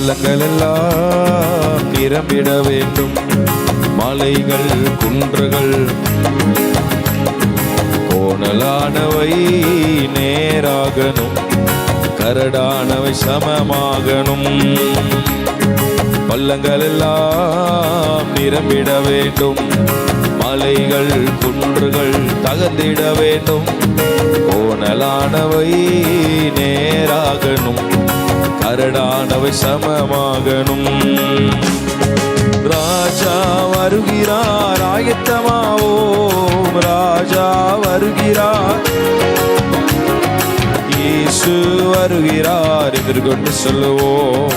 பள்ளங்கள் எல்லாம் நிரம்பிட வேண்டும். மலைகள் குன்றுகள் கோணலானவை நேராகணும், கரடானவை சமமாகணும். பள்ளங்கள் எல்லாம் நிரம்பிட வேண்டும். மலைகள் குன்றுகள் தகர்ந்திட வேண்டும். கோணலானவை நேராகணும், கரடானவை சமமாகணும். ராஜா வருகிறார், ஆயத்தமாவோம். ராஜா வருகிறார், இயேசு வருகிறார். எதிர்கொண்டு சொல்லுவோம்,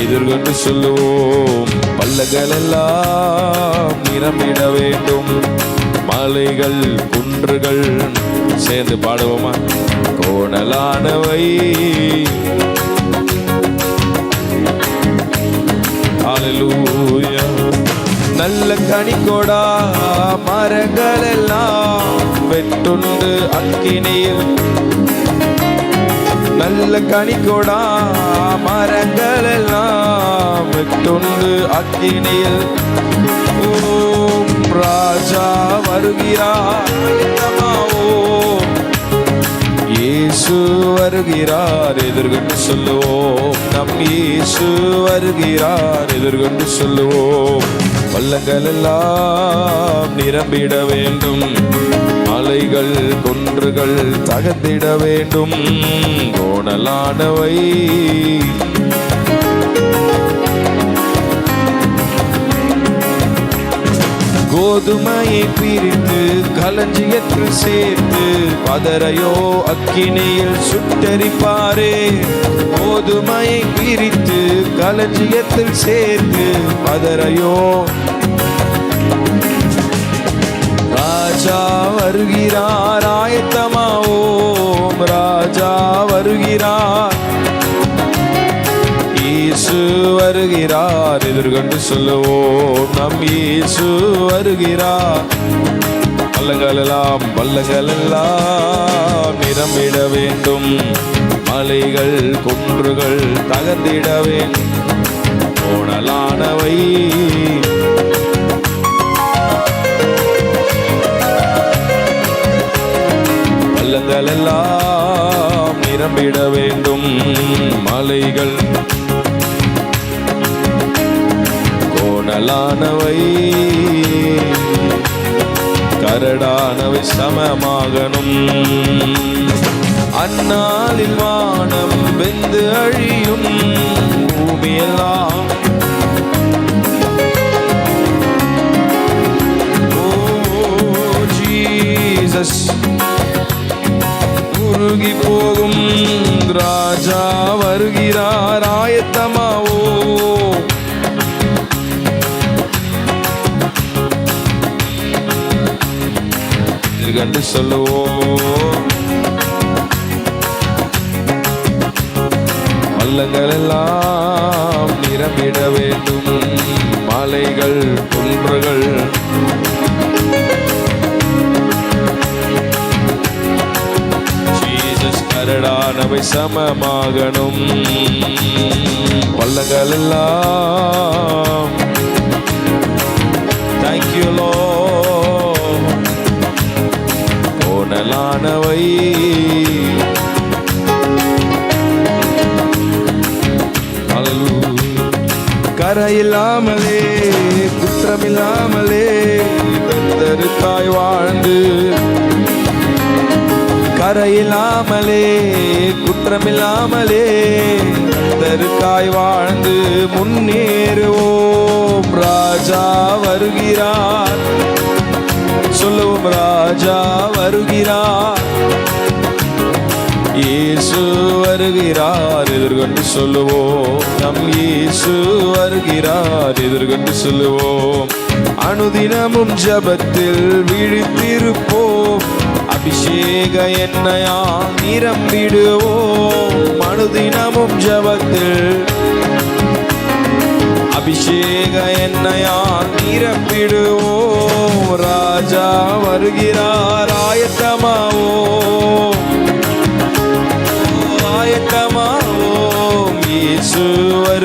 எதிர்கொண்டு சொல்லுவோம். பள்ளங்கள் எல்லாம் நிரம்பிட வேண்டும். மலைகள் குன்றுகள் சேர்ந்து பாடுவோமா? கோணலானவை. ஹல்லேலூயா. நல்ல கனிகொடா மரங்கள் எல்லாம் வெட்டுண்டு அக்கினியில். நல்ல கனிகொடா மரங்கள் எல்லாம் வெட்டுண்டு அக்கினியில். ஓம் ராஜா வருகிறார், இயேசு வருகிறார். எதிர்கொண்டு சொல்லுவோம், நம் இயேசு வருகிறார். எதிர்கொண்டு சொல்லுவோம். பள்ளங்கள் எல்லாம் நிரம்பிட வேண்டும். மலைகள் குன்றுகள் தகர்ந்திட வேண்டும். கோணலானவை கோதுமையை பிரித்து களஞ்சியத்தில் சேர்த்து பதரையோ அக்கினியில் சுட்டெரிப்பாரே. கோதுமையை பிரித்து களஞ்சியத்தில் சேர்த்து பதரையோ. ராஜா வருகிறார், ஆயத்தமாவோம். ராஜா வருகிறார், இயேசு வருகிறார். எதிர்கொண்டு சொல்லுவோம், நம் இயேசு வருகிறார். பள்ளங்கள் எல்லாம் நிரம்பிட வேண்டும். மலைகள் குன்றுகள் தகர்ந்திட வேண்டும். கோணலானவை பள்ளங்கள் எல்லாம் நிரம்பிட வேண்டும். மலைகள் கோணலானவை கரடானவை சமமாகணும். அந்நாளில் வானம் வெந்து அழியும், பூமியெல்லாம் ஜீசஸ் உருகி போகும். ராஜா வருகிறார், ஆயத்தமாவோ. கண்டு சொல்லுவோம். பள்ளங்கள் எல்லாம் நிரம்பிட வேண்டும். மலைகள் குன்றுகள் ஜீசஸ் கரடானவை சமமாகணும். பள்ளங்கள் எல்லாம் தேங்க்யூ லார்ட். கோணலானவை கரையில்லாமலே குற்றமில்லாமலே கர்த்தருக்காய் வாழ்ந்து. கரையில்லாமலே குற்றமில்லாமலே கர்த்தருக்காய் வாழ்ந்து முன்னேறுவோம். ராஜா வருகிறார், சொல்லுவோம். ராஜா வருகிறார், இயேசு வருகிறார். எதிர்கொண்டு சொல்லுவோம், நம் இயேசு வருகிறார். எதிர்கொண்டு சொல்லுவோம். அனுதினமும் ஜபத்தில் விழித்திருப்போம். அபிஷேக எண்ணெயால் நிரம்பிடுவோம். அனுதினமும் ஜபத்தில் அபிஷேக எண்ணெயால் நிரம்பிடுவோம். ராஜா வருகிறார், ஆயத்தமாவோம், ஆயத்தமாவோம்.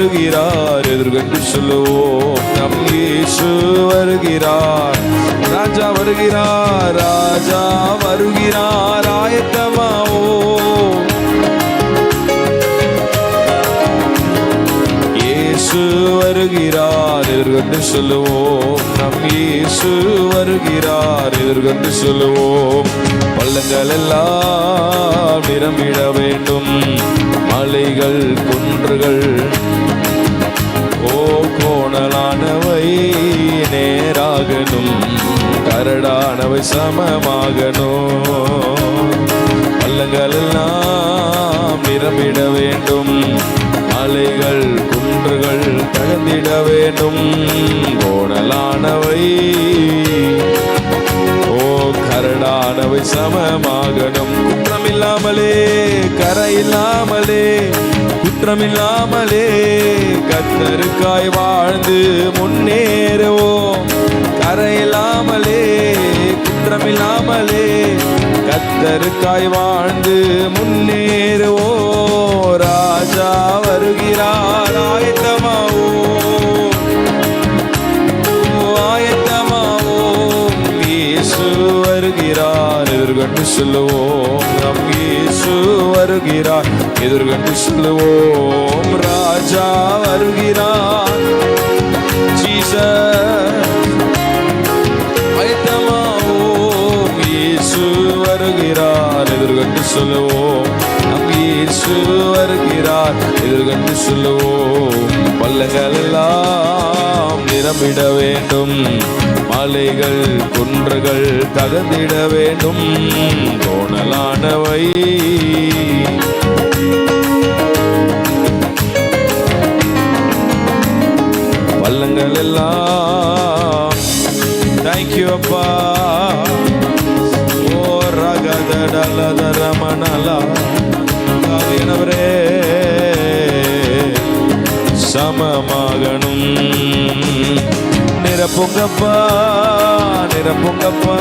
வருகிறார், எதிர்கொண்டு சொல்லுவோம். நம் இயேசு வருகிறார், ராஜா வருகிறார், ராஜா வருகிறார், ஆயத்தமாவோம். இயேசு வருகிறார், எதிர்கொண்டு சொல்லுவோம். நம் இயேசு வருகிறார், எதிர்கொண்டு சொல்லுவோம். பள்ளங்கள் எல்லாம் நிரம்பிட வேண்டும், மலைகள் குன்றுகள் கோணலானவை நேராகணும், கரடானவை சமமாகணும். பள்ளங்கள் எல்லாம் நிரம்பிட வேண்டும், மலைகள் குன்றுகள் தகர்ந்திட வேண்டும், கோணலானவை கரடானவை சமமாகணும். குற்றமில்லாமலே கரையில்லாமலே குற்றமில்லாமலே கர்த்தருக்காய் வாழ்ந்து முன்னேறுவோம். கரையில்லாமலே குற்றமில்லாமலே கர்த்தருக்காய் வாழ்ந்து முன்னேறுவோம். ராஜா வருகிறார், ஆயத்தமாவோம், ஆயத்தமாவோம். இயேசு வருகிறார், எதிர்கொண்டு சொல்லுவோம். நம் இயேசு வருகிறார், எதிர்கொண்டு சொல்லுவோம். ராஜா வருகிறார், ஜீசஸ் ஆயத்தமாவோம். இயேசு வருகிறார், எதிர்கொண்டு சொல்லுவோம். நம் இயேசு வருகிறார், எதிர்கொண்டு சொல்லுவோம். பள்ளங்கள் எல்லாம் நிரம்பிட வேண்டும், மலைகள் குன்றுகள் தகர்ந்திட வேண்டும், கோணலானவை பள்ளங்கள் எல்லாம். தேங்க்யூ அப்பா. ஓ ரகதடலதரமணலா காவியனவரே சமமாகணும். நிரப்புங்கப்பா, நிரப்புங்கப்பா,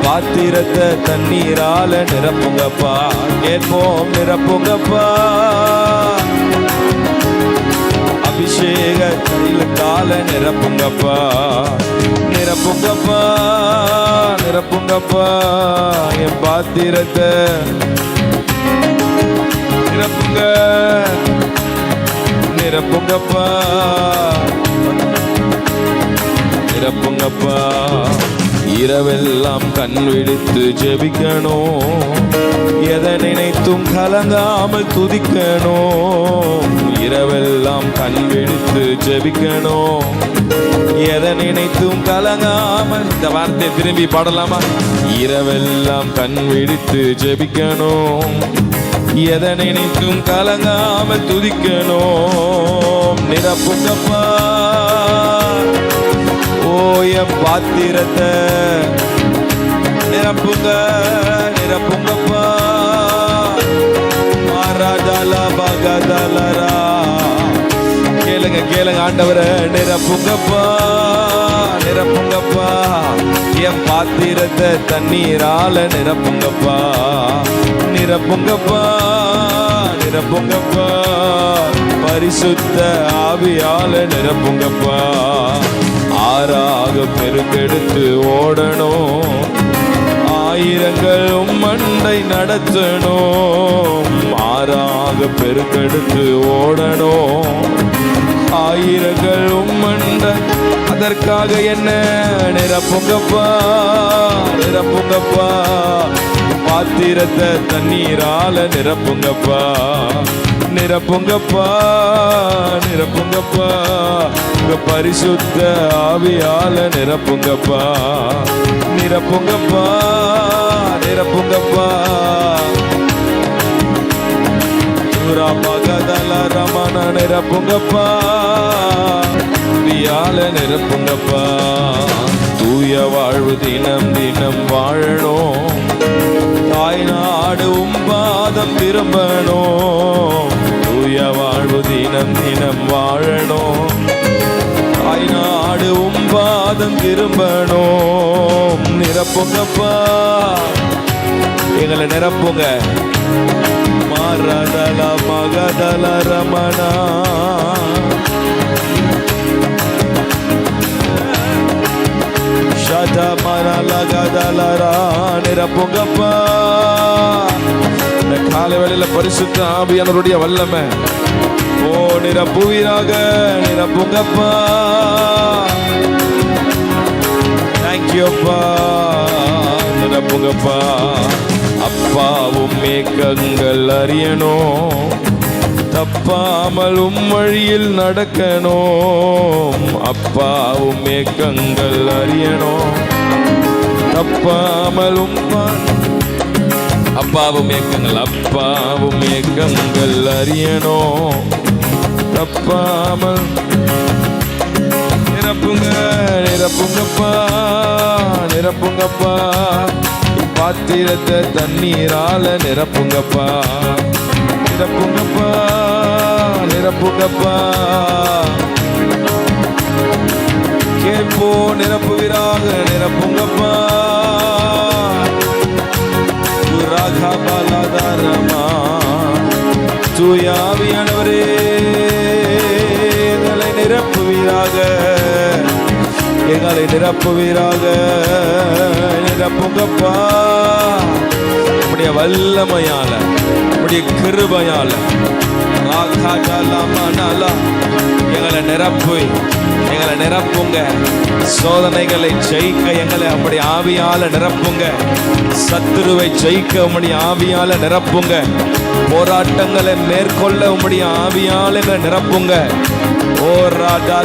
பாத்திரத்தை தண்ணீரால நிரப்புங்கப்பா. கேட்போம், நிரப்புங்கப்பா. அபிஷேக தைலத்தால நிரப்புங்கப்பா, நிரப்புங்கப்பா, நிரப்புங்கப்பா. என் பாத்திரத்தை நிரப்புங்க, நிரப்புங்கப்பா, நிரப்புங்கப்பா. இரவெல்லாம் கண் விழித்து ஜெபிக்கணும், எதை நினைத்தும் கலங்காமல் துதிக்கணும். இரவெல்லாம் கண் விழித்து ஜெபிக்கணும், எதை நினைத்தும் கலங்காமல். இந்த வார்த்தை திரும்பி பாடலாமா? இரவெல்லாம் கண் விழித்து ஜெபிக்கணும், எதை நினைத்தும் கலங்காமல் துதிக்கணும். நிரப்புங்கப்பா, ஓய பாத்திரத்தை நிரப்புங்க, நிரப்புங்கப்பா. மாராஜால பகதலரா. கேளுங்க, கேளுங்க ஆண்டவரை. நிரப்புங்கப்பா, நிரப்புங்கப்பா. என் பாத்திரத்தை தண்ணீரால நிரப்புங்கப்பா, நிரப்புங்கப்பா, நிரப்புங்கப்பா. பரிசுத்த ஆவியால நிரப்புங்கப்பா. ஆறாக பெருக்கெடுத்து ஓடணும், ஆயிரங்கள் மண்டை நடத்தணும். ஆறாக பெருக்கெடுத்து ஓடணும், ஆயிரங்கள் மண்டை. அதற்காக என்ன? நிரப்புங்கப்பா, நிரப்புங்கப்பா. பாத்திரத்தை தண்ணீரால நிரப்புங்கப்பா, நிரப்புங்கப்பா, நிரப்புங்கப்பா. பரிசுத்த ஆவியால நிரப்புங்கப்பா, நிரப்புங்கப்பா, நிரப்புங்கப்பா. ரமண நிரப்புங்கப்பா, ஆவியால நிரப்புங்கப்பா. தூய வாழ்வு தினம் தினம் வாழணும், தாய் நாடு பாதம் விரும்பணும். தூய வாழ்வு தினம் தினம் வாழணும், தாய் நாடு பாதம் விரும்பணும். நிரப்புங்கப்பா, எங்களை நிரப்புங்க. மாறா ரகதல மகதல ரமணா நிரப்புங்கப்பா. இந்த காலை வேளையில பரிசுத்த ஆவியானவருடைய வல்லமை ஓ நிரப்புவீராக. நிரப்புங்கப்பா. தேங்க்யூப்பா. நிரப்புங்கப்பா. அப்பாவும் மேகங்கள் அறியணும், தப்பாமல் வழியில் நடக்கணும். அப்பாவும் மேகங்கள் அறியணும், தப்பாமல் அப்பாவும் ஏக்கங்கள் அப்பாவும் ஏக்கங்கள் அறியணும், தப்பாமல். நிரப்புங்க நிரப்புங்கப்பா. நிரப்புங்கப்பா. பாத்திரத்தை தண்ணீரால நிரப்புங்கப்பா. நிரப்புங்கப்பா. நிரப்புங்கப்பா. கேட்போ நிரப்புவீராக. நிரப்புங்கப்பா. தூயாவியானவரே எங்களை நிரப்புவீராக. எங்களை நிரப்புவீராக. நிரப்புங்கப்பா. உம்முடைய வல்லமையால, உம்முடைய கிருபையால எங்களை நிரப்பு. எங்களை நிரப்புங்க. சோதனைகளை ஜெயிக்க எங்களை அப்படி ஆவியால நிரப்புங்க. சத்துருவை ஜெயிக்க உம்முடைய ஆவியால நிரப்புங்க. போராட்டங்களை மேற்கொள்ள உம்முடைய ஆவியால எங்களை நிரப்புங்க. ஓ ராஜா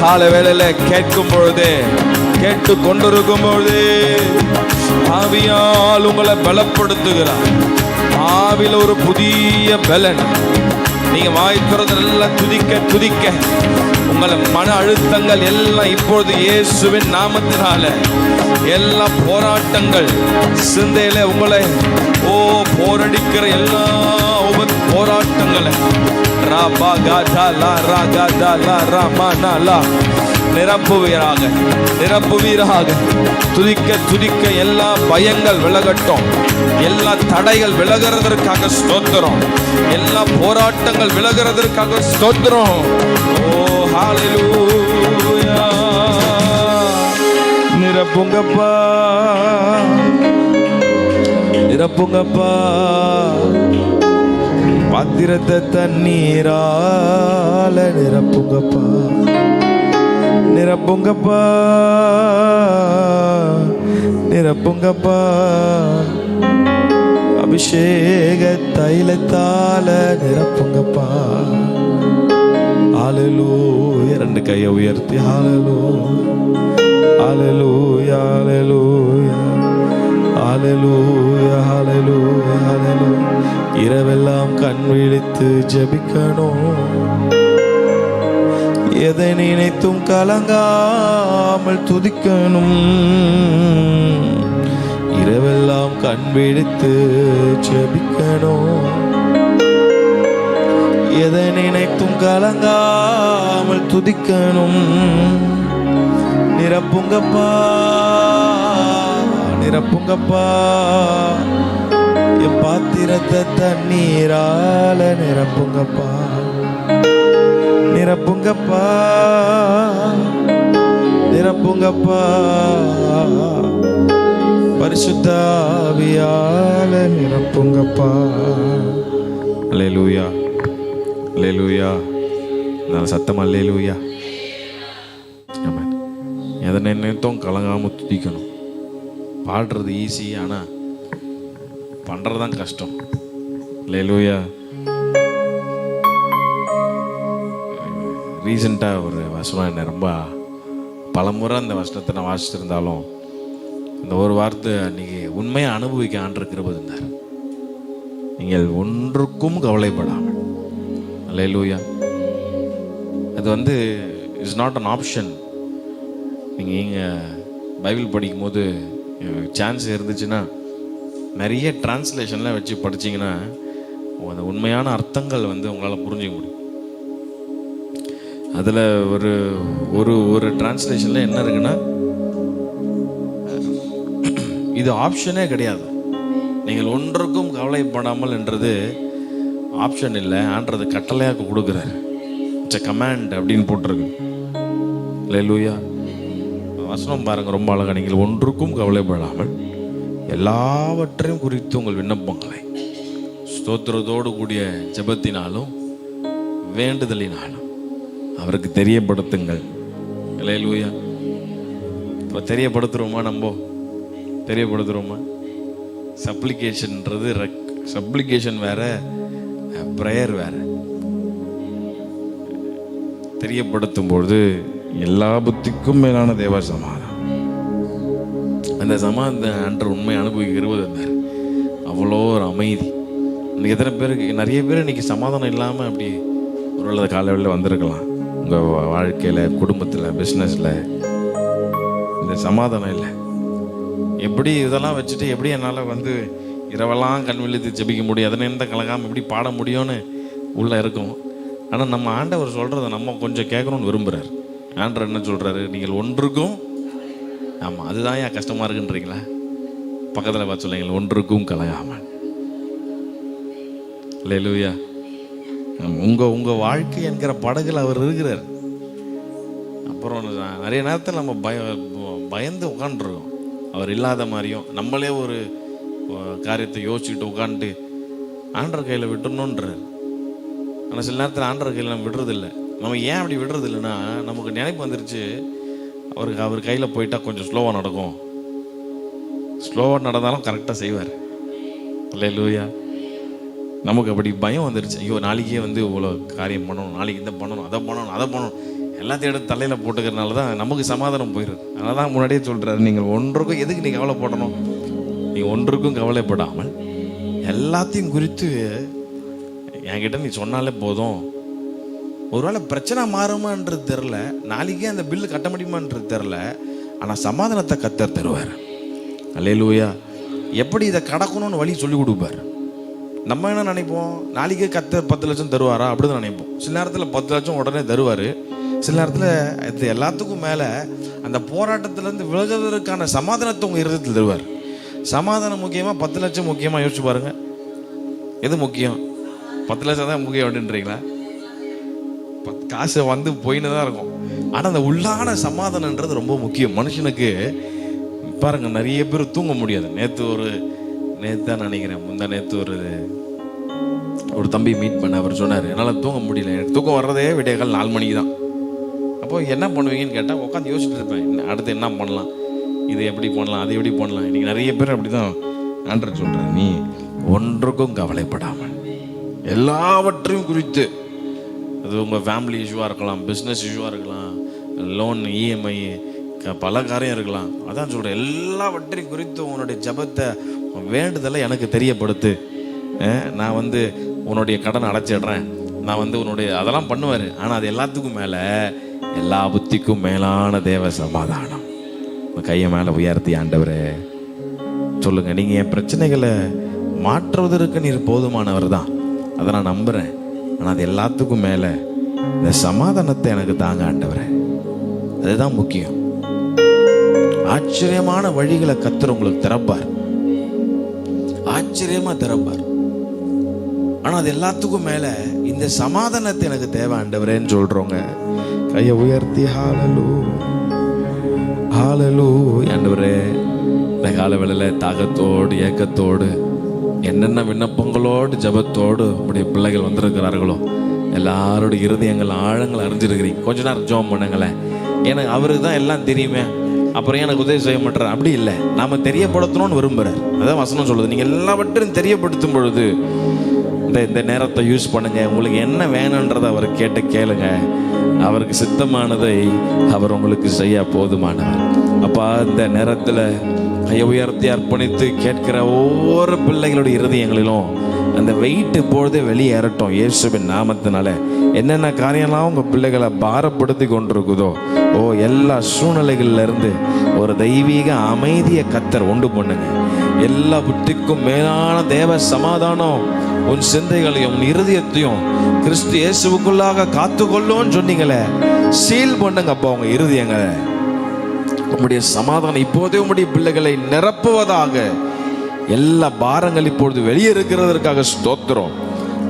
கால வேளையில கேட்கும் பொழுது, கேட்டு கொண்டிருக்கும் பொழுது ஆவியால் உங்களை பலப்படுத்துகிறார். ஆவில ஒரு புதிய பலன். நீங்க வாய்க்கிறது எல்லாம் துதிக்க துதிக்க உங்களை மன அழுத்தங்கள் எல்லாம் இப்பொழுது இயேசுவின் நாமத்தினால எல்லா போராட்டங்கள் சிந்தையில உங்களை போரடிக்கிற எல்லா போராட்டங்களை நிரப்புவீராக. நிரப்புவீராக. துதிக்க துதிக்க எல்லா பயங்கள் விலகட்டும். எல்லா தடைகள் விலகிறதற்காக ஸ்தோத்திரம். எல்லா போராட்டங்கள் விலகிறதற்காக ஸ்தோத்திரம். ஓ ஹல்லேலூயா. நிரப்புங்கப்பா. நிரப்புங்கப்பா. பாத்திரத்தை தண்ணீரால நிரப்புங்கப்பா. நிரப்புங்கப்பா. நிரப்புங்கப்பா. அபிஷேக தைலத்தால நிரப்புங்கப்பா. ஹல்லேலூயா. ரெண்டு கையை உயர்த்தி ஹல்லேலூயா. ஹல்லேலூயா. ஹல்லேலூயா. ஹல்லேலூயா. ஹல்லேலூயா. ஹல்லேலூயா. இரவெல்லாம் கண் விழித்து ஜெபிக்கணும். எதை நினைத்தும் கலங்காமல் துதிக்கணும். இரவெல்லாம் கண் விழித்து ஜெபிக்கணும். எதை நினைத்தும் கலங்காமல் துதிக்கணும். நிரப்புங்கப்பா. நிரப்புங்கப்பா. என் பாத்திரத்தை தண்ணீரால நிரப்புங்கப்பா. நிரப்புங்கப்பா. நிரப்புங்கப்பா. பரிசுத்த ஆவியால நிரப்புங்கப்பா. அல்லேலூயா. அல்லேலூயா. நல்ல சத்தமா அல்லேலூயா. ஆமென். எதை நினைத்தும் கலங்காம துதிக்கணும். பாடுறது ஈஸி, ஆனால் பண்ணுறது தான் கஷ்டம். அல்லேலூயா. ரீசெண்டாக ஒரு வசனம் என்ன ரொம்ப பலமுறை அந்த வசனத்தை நான் வாசிச்சிருந்தாலும் இந்த ஒரு வார்த்தை அன்றைக்கி உண்மையாக அனுபவிக்க ஆண்டிருக்கிறபோது இருந்தார். நீங்கள் ஒன்றுக்கும் கவலைப்படாமல். அல்லேலூயா. அது இட்ஸ் நாட் அன் ஆப்ஷன். நீங்கள் பைபிள் படிக்கும்போது சான்ஸ் இருந்துச்சுன்னா நிறைய டிரான்ஸ்லேஷன்லாம் வச்சு படிச்சிங்கன்னா அந்த உண்மையான அர்த்தங்கள் உங்களால் புரிஞ்சிக்க முடியும். அதில் ஒரு ஒரு ஒரு டிரான்ஸ்லேஷனில் என்ன இருக்குன்னா, இது ஆப்ஷனே கிடையாது. நீங்கள் ஒன்றுக்கும் கவலைப்படாமல் என்றது ஆப்ஷன் இல்லை, ஆன்றது கட்டளையாக கொடுக்குறாரு. இட்ஸ் எ கமாண்ட் அப்படின்னு போட்டிருக்கு. அல்லேலூயா. வசனம் பாருங்க, ரொம்ப அழகா. நீங்கள் ஒன்றுக்கும் கவலைப்படாமல் எல்லாவற்றையும் குறித்து உங்கள் விண்ணப்பங்களை ஸ்தோத்திரத்தோடு கூடிய ஜெபத்தினாலும் வேண்டுதலினாலும் அவருக்கு தெரியப்படுத்துங்கள். அல்லேலூயா. இப்போ தெரியப்படுத்துகிறோமா? நம்ம தெரியப்படுத்துகிறோமா? சப்ளிகேஷன்ன்றது சப்ளிகேஷன் வேற, ப்ரேயர் வேற. தெரியப்படுத்தும் பொழுது எல்லா புத்திக்கும் மேலான தேவ சமாதானம். அந்த சமாதானம் அன்று உண்மை அனுபவிக்கிறது இருந்தார். அவ்வளோ ஒரு அமைதி. இன்னைக்கு எத்தனை பேருக்கு, நிறைய பேர் இன்னைக்கு சமாதானம் இல்லாமல் அப்படி ஒரு காலையில் வந்திருக்கலாம். உங்கள் வாழ்க்கையில், குடும்பத்தில், பிஸ்னஸில் இந்த சமாதானம் இல்லை. எப்படி இதெல்லாம் வச்சுட்டு எப்படி என்னால் வந்து இரவெல்லாம் கண் விழித்து ஜெபிக்க முடியும், அதனை எந்த கலகாமல் எப்படி பாட முடியும்னு உள்ளே இருக்கும். ஆனால் நம்ம ஆண்டவர் சொல்கிறத நம்ம கொஞ்சம் கேட்கணும்னு விரும்புகிறார். ஆண்டவர் என்ன சொல்கிறாரு? நீங்கள் ஒன்றுக்கும், ஆமாம் அதுதான் ஏன் கஷ்டமாக இருக்குன்றீங்களா? பக்கத்தில் பார்த்து சொல்லுங்கள், ஒன்றுக்கும் கலகாமல். அல்லேலூயா. உங்கள் வாழ்க்கை என்கிற படகுல அவர் இருக்கிறார். அப்புறம் நிறைய நேரத்தில் நம்ம பயந்து உட்காந்துருக்கோம். அவர் இல்லாத மாதிரியும் நம்மளே ஒரு காரியத்தை யோசிச்சுக்கிட்டு உட்காந்துட்டு ஆண்டவர் கையில் விட்டுணுன்றார். ஆனால் சில நேரத்தில் ஆண்டவர் கையில் நம்ம விடுறதில்லை. நம்ம ஏன் அப்படி விடுறதில்லைன்னா, நமக்கு நினைப்பு வந்துருச்சு அவர் கையில் போயிட்டால் கொஞ்சம் ஸ்லோவாக நடக்கும். ஸ்லோவாக நடந்தாலும் கரெக்டாக செய்வார். அல்லேலூயா. நமக்கு அப்படி பயம் வந்துருச்சு. ஐயோ நாளைக்கே வந்து இவ்வளோ காரியம் பண்ணணும், நாளைக்கு இதை பண்ணணும், அதை பண்ணணும், எல்லாத்தையும் எடுத்து தலையில் போட்டுக்கிறதுனால தான் நமக்கு சமாதானம் போயிடுது. அதனால தான் முன்னாடியே சொல்கிறாரு, நீங்கள் ஒன்றுக்கும் எதுக்கு நீ கவலைப்படணும்? நீங்கள் ஒன்றுக்கும் கவலைப்படாமல் எல்லாத்தையும் குறித்து என்கிட்ட நீ சொன்னாலே போதும். ஒருவேளை பிரச்சனை மாறுமான்றது தெரில, நாளைக்கே அந்த பில்லு கட்ட முடியுமான்றது தெரில, ஆனால் சமாதானத்தை கர்த்தர் தருவார். அல்லேலூயா. எப்படி இதை கடக்கணும்னு வழி சொல்லி கொடுப்பார். நம்ம என்ன நினைப்போம்? நாளைக்கே கர்த்தர் 10 லட்சம் தருவாரா அப்படின்னு நினைப்போம். சில நேரத்தில் 10 லட்சம் உடனே தருவார். சில நேரத்தில் இது எல்லாத்துக்கும் மேலே அந்த போராட்டத்திலேருந்து விலகுவதற்கான சமாதானத்தை உங்கள் இருதயத்தில் தருவார். சமாதானம் முக்கியமாக 10 லட்சம் முக்கியமாக? யோசிச்சு பாருங்கள், எது முக்கியம்? 10 லட்சம் தான் முக்கியம் அப்படின்றீங்களா? காசு வந்து போயின்னு தான் இருக்கும். ஆனால் அந்த உள்ளான சமாதானன்றது ரொம்ப முக்கியம் மனுஷனுக்கு. பாருங்கள், நிறைய பேர் தூங்க முடியாது. நேற்று தான் நினைக்கிறேன், நேற்று ஒரு தம்பி மீட் பண்ண, அவர் சொன்னார், என்னால் தூங்க முடியல, எனக்கு தூக்கம் வர்றதே விடியகால் 4 மணிக்கு தான். அப்போ என்ன பண்ணுவீங்கன்னு கேட்டால் உட்காந்து யோசிச்சுட்டு இருப்பேன், அடுத்து என்ன பண்ணலாம், இது எப்படி பண்ணலாம், அது எப்படி பண்ணலாம். இன்றைக்கி நிறைய பேர் அப்படி தான் ஆண்டவர் சொல்கிறேன், நீ ஒன்றுக்கும் கவலைப்படாமல் எல்லாவற்றையும் குறித்து, அது உங்கள் ஃபேமிலி இஷ்யூவாக இருக்கலாம், பிஸ்னஸ் இஷ்யூவாக இருக்கலாம், லோன், இஎம்ஐ, பல காரியம் இருக்கலாம். அதான் சொல்கிறேன், எல்லாவற்றையும் குறித்து உன்னுடைய ஜபத்தை, வேண்டுதலை எனக்கு தெரியப்படுத்து. நான் வந்து உன்னுடைய கடனை அடைச்சிடுறேன், நான் வந்து உன்னுடைய அதெல்லாம் பண்ணுவார். ஆனால் அது எல்லாத்துக்கும் மேலே, எல்லா புத்திக்கும் மேலான தேவ சமாதானம். கையை மேலே உயர்த்தி, ஆண்டவரே சொல்லுங்க, நீங்கள் என் பிரச்சனைகளை மாற்றுவதற்கு நீர் போதுமானவர் தான், அதை நான் நம்புகிறேன். ஆனால் அது எல்லாத்துக்கும் மேலே இந்த சமாதானத்தை எனக்கு தாங்க ஆண்டவரே, அதுதான் முக்கியம். ஆச்சரியமான வழிகளை கர்த்தர் உங்களுக்கு திறப்பார், ஆச்சரியமா திறப்பார். ஆனா அது எல்லாத்துக்கும் மேல இந்த சமாதானத்தை எனக்கு தேவை ஆண்டவரேன்னு சொல்றோங்க. கையை உயர்த்தி ஹalleluya ஹalleluya. ஆண்டவரே, இந்த கால வேளையில தாகத்தோடு ஏக்கத்தோடு என்னென்ன விண்ணப்பங்களோடு ஜபத்தோடு உங்களுடைய பிள்ளைகள் வந்திருக்கிறார்களோ எல்லாருடைய இருதயங்கள் ஆழங்கள் அறிஞ்சிருக்கிறீங்க. கொஞ்ச நேரம் ஜெபம் பண்ணுங்களேன். எனக்கு அவருக்கு தான் எல்லாம் தெரியுமே, அப்புறம் எனக்கு உதவி செய்ய மாட்டார். அப்படி இல்லை, நாம் தெரியப்படுத்தணும்னு விரும்புகிறார். அதான் வசனம் சொல்லுது, நீங்கள் எல்லாவற்றையும் தெரியப்படுத்தும் பொழுது இந்த நேரத்தை யூஸ் பண்ணுங்க. உங்களுக்கு என்ன வேணுன்றதை அவர் கேளுங்க. அவருக்கு சித்தமானதை அவர் உங்களுக்கு செய்ய போதுமானவர். அப்பா, இந்த நேரத்தில் கையை உயர்த்தி அர்ப்பணித்து கேட்கிற ஒவ்வொரு பிள்ளைகளுடைய இருதயங்களிலும் அந்த வெயிட் இப்பொழுதே வெளியேறட்டும் இயேசுவின் நாமத்தினால. என்னென்ன காரியம்லாம் உங்கள் பிள்ளைகளை பாரப்படுத்தி கொண்டிருக்குதோ, எல்லா சூழ்நிலைகள்ல இருந்து ஒரு தெய்வீக அமைதியை கர்த்தர் உண்டு பண்ணுங்க. எல்லா புத்திக்கும் மேலான தேவ சமாதானம் உன் சிந்தைகளையும் உன் இருதயத்தையும் கிறிஸ்து இயேசுவுக்குள்ளாக காத்துக்கொள்ளும்னு சொன்னீங்களே, சீல் பண்ணுங்க அப்பா உங்க இருதயங்களை. உம்முடைய சமாதானம் இப்போதே உம்முடைய பிள்ளைகளை நிரப்புவதாக எல்லா பாரங்கள் இப்பொழுது வெளியே இருக்கிறதற்காக ஸ்தோத்திரம்.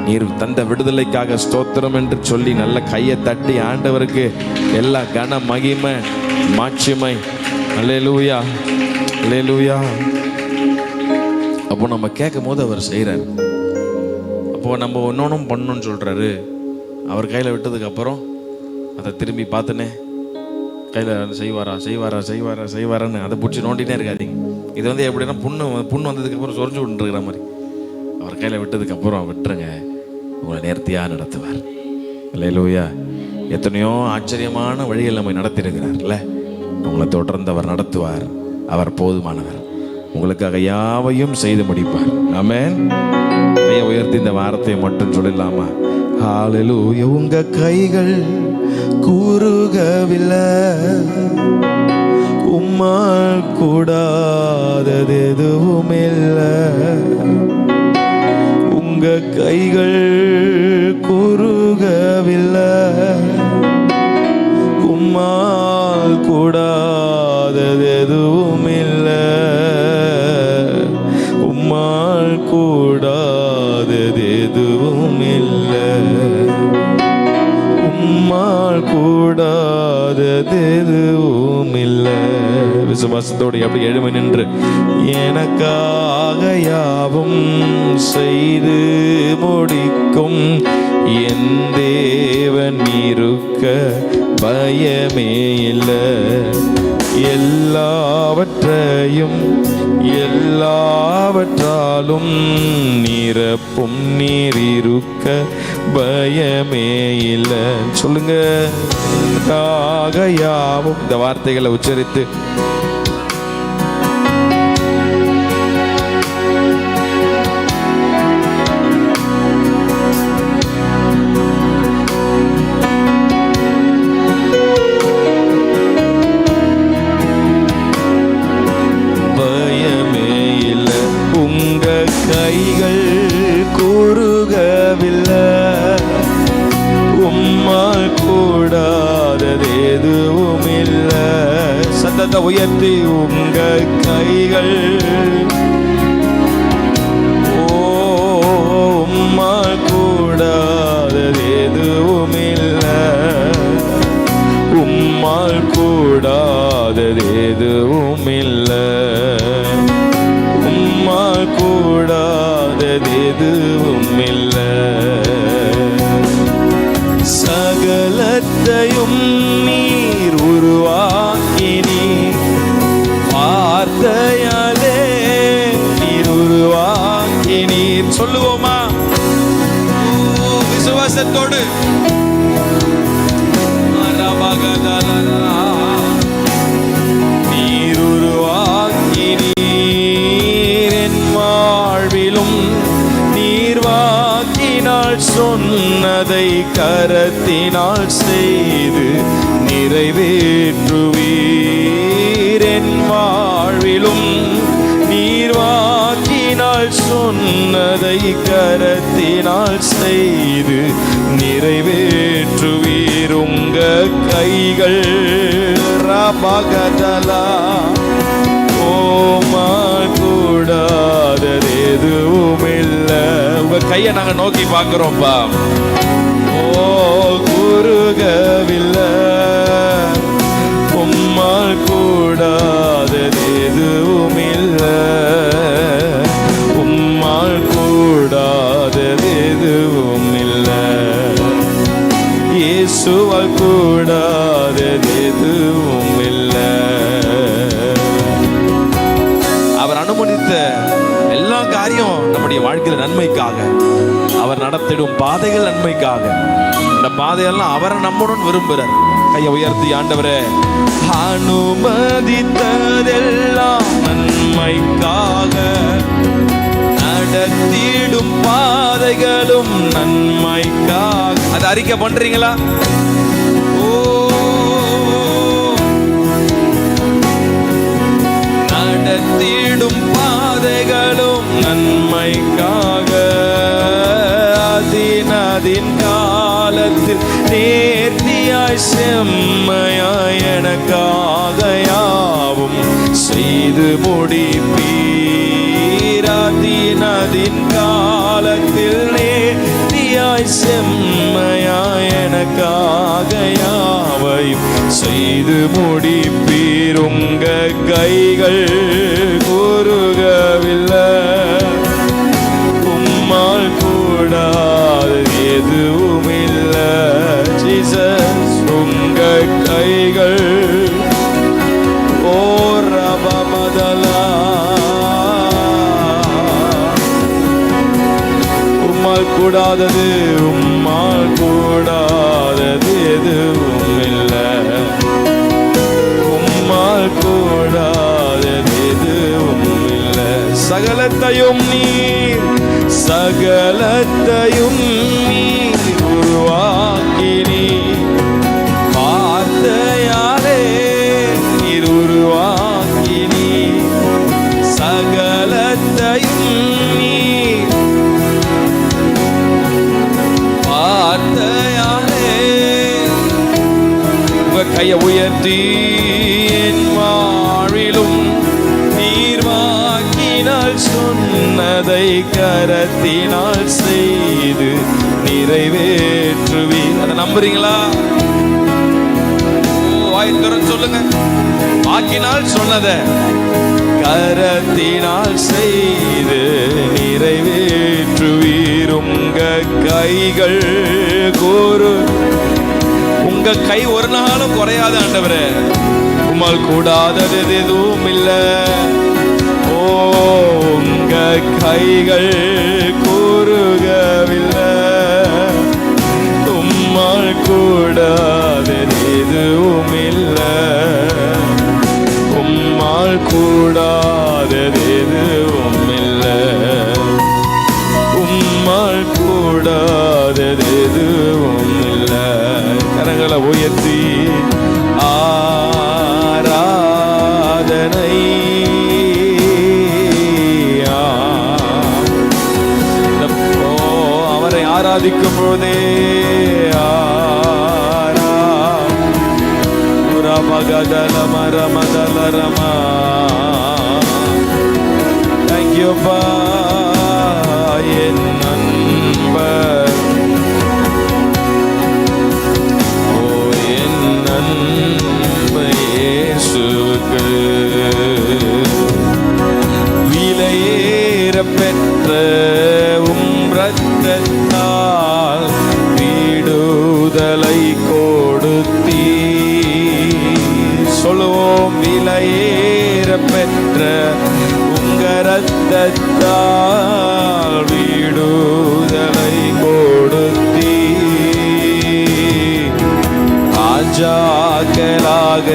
நீர் தந்த விடுதலைக்காக ஸ்தோத்திரம் என்று சொல்லி நல்ல கையை தட்டி ஆண்டவருக்கு எல்லா கன மகிமை மாட்சிமை. அல்லேலூயா, அல்லேலூயா. அப்போ நம்ம கேட்கும் போது அவர் செய்கிறார். அப்போ நம்ம ஒன்னொன்னும் பண்ணணும்னு சொல்றாரு. அவர் கையில் விட்டதுக்கு அப்புறம் அதை திரும்பி பார்த்துனே கையில் செய்வாரா செய்வாரா செய்வாரா செய்வாரான்னு அதை பிடிச்சி நோண்டினே இருக்காதீங்க. இது எப்படின்னா புண்ணு வந்ததுக்கப்புறம் சொரிஞ்சு விட்டுருக்கிற மாதிரி. அவர் கையில் விட்டதுக்கப்புறம் விட்டுருங்க, உங்களை நேர்த்தியாக நடத்துவார். அல்லேலூயா. எத்தனையோ ஆச்சரியமான வழிகள் நம்மை நடத்தியிருக்கிறார்ல. உங்களை தொடர்ந்து அவர் நடத்துவார். அவர் போதுமானவர். உங்களுக்காக யாவையும் செய்து முடிப்பார். ஆமென். கையை உயர்த்தி இந்த வார்த்தையை மட்டும் சொல்லலாமா? ஹல்லேலூயா. உங்க கைகள் கூறுகவில்லை, உம்மால் கூடாதது எதுவும் இல்லை. உங்க கைகள் கூறுகவில்லை, உம்மால் கூடாதது எதுவும் இல்லை. உம்மால் கூடாதது எதுவும் இல்லை. உம்மால் கூடாதது எதுவும் இல்லை. விசுவாசத்தோடு அப்படி எழுமி நின்று எனக்காக யாவும் செய்து முடிக்கும் என் தேவன் இருக்க பயமே இல்லை. எல்லாவற்றையும் எல்லாவற்றாலும் நிரப்பும் நீர் இருக்க பயமே இல்லை. சொல்லுங்க, யாவும் இந்த வார்த்தைகளை உச்சரித்து கைகள் கூறுகவில்லை, உம்மால் கூடாதது எதுவும் இல்லை. சத்தத்தை உயர்த்தி உங்க கைகள் உம்மால் கூடாதது எதுவும் இல்லை. உம்மால் கூடாதது எதுவும் இல்லை. உம்மால் கூடாதது எதுவும் இல்லை. சகலத்தையும் நீர் உருவாக்கினீர், வார்த்தையாலே நீர் உருவாக்கினீர். சொல்லுவோமா விசுவாசத்தோடு? நீர் உருவாக்கினீர் என் வாழ்விலும், நீர் வாக்கினால் சொன்னதை கரத்தினால் செய்து நிறைவேற்றுவீர். என் வாழ்விலும் நீர் வாக்கினால் சொன்னதை கரத்தினால் செய்து நிறைவேற்றுவீர். உங்க கைகள் ரபகதலா ஓமால் கூடாதது எதுவும் இல்லை. உங்க கையை நாங்க நோக்கி பார்க்கிறோம்ப்பா. ஓ குறுகவில்லை, உம்மால் கூடாதது எதுவும் இல்லை. உம்மால் கூடாதது எதுவும் இல்லை. இயேசுவால் கூடாதது எதுவும் இல்லை. அவர் அனுமதித்த எல்லா காரியம் நம்முடைய வாழ்க்கையில் நன்மைக்காக, அவர் நடத்திடும் பாதைகள் நன்மைக்காக. இந்த பாதையெல்லாம் அவரை நம்முடன் விரும்புகிறார். கையை உயர்த்தி ஆண்டவரே, அனுமதித்ததெல்லாம் நன்மைக்காக, நடத்திடும் பாதைகளும் நன்மைக்காக. அதை அறிக்கை பண்றீங்களா? நடத்திடும் பாதைகளும் நன்மைக்காக, அதின் காலத்தில் நேர்த்தியாய் செம்மையாய் எனக்காக யாவும் செய்து முடிப்பீர். செம்மையாய் எனக்காக யாவையும் செய்து முடிப்பீர். உங்க கைகள் குறுகவில்லை, உம்மால் கூடாது எதுவும் இல்லை. ஜீசஸ் உங்க கைகள் ஓரபமதலா, உம்மால் கூடாதது, உம்மால் கூடாதது எதுவும் இல்லை. உம்மால் கூடாதது எதுவும் இல்லை. சகலத்தையும் நீர், சகலத்தையும் நீர் உருவாக்கினீ. வார்த்தையாலே நீர் உருவாக்கினீ. சகலத்தையும் நீர் வார்த்தையாலே. உங்க கையை உயர்த்தி என் வாழிலும் நீர் வாக்கினால் சொன்னதை கரத்தினால் செய்து நிறைவேற்றுவீர். அதை நம்புறீங்களா? வாய்த்துறன்னு சொல்லுங்க. வாக்கினால் சொன்னதை கரத்தினால் செய்து நிறைவேற்றுவீர். உங்க கைகள் கூறு, உங்க கை ஒரு நாளும் குறையாத ஆண்டவரே. உம்மால் கூடாதது எதுவும் இல்லை. ஓ உங்க கைகள் கூறுகவில்லை, உம்மால் கூடாதது எதுவும் இல்லை. உம்மால் கூடாதது எதுவும் இல்லை. உம்மால் கூடாதது எதுவும் இல்லை. கரங்களை உயர்த்தி ஆராதனை. அவரை ஆராதிக்கும் போதே மரமதலரமா. Thank you, என் நண்பர். ஓ என் நண்பர் இயேசுவுக்கு விலையேற பெற்ற உம் இரத்தத்தால் விடுதலை கொடுத்தீ. சொல்லுவோம், விலையேற பெற்ற உங்க இரத்தத்தால் விடுதலை கொடுத்தீ. ராஜாக்களாக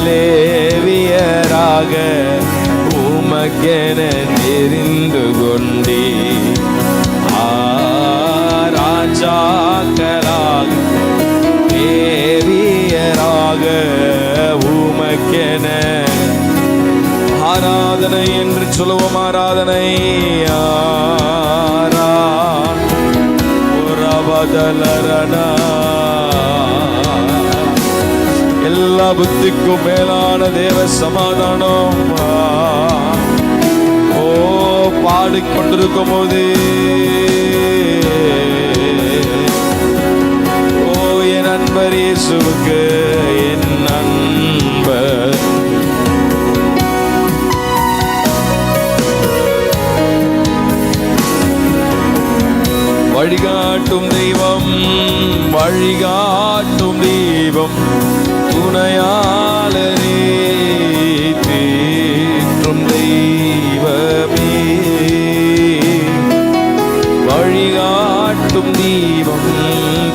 லேவியராக உமக்கென தெரிந்து கொண்டீ. ராஜாக்களாக லேவியராக உமக்கென ஆராதனை என்று சொல்லுவோம். ஆராதனை ஆராதலரனா. எல்லா புத்திக்கும் மேலான தேவ சமாதானம். ஓ பாடிக்கொண்டிருக்கும் போது ஓ என் நண்பர் இயேசுவுக்கு, என் நண்பர். வழிகாட்டும் தெய்வம், வழிகாட்டும் தெய்வம், துணையாளரே தேற்றும் தெய்வமே. வழிகாட்டும் தெய்வம்,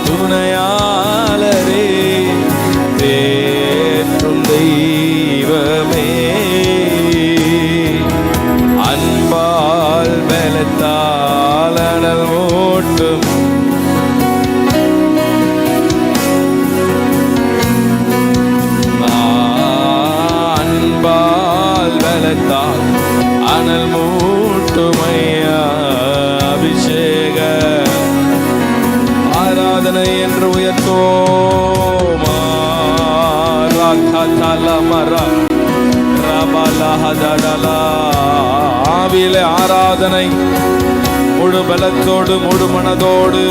துணையாளரே தேற்றும் தெய்வமே. அன்பால் பலத்தால் அனல் ஓட்டும் அனல் மூட்டுமையா அபிஷேக ஆராதனை என்று உயர்த்தோமா. ஆவிலே ஆராதனை, முழு பலத்தோடு முழு மனதோடு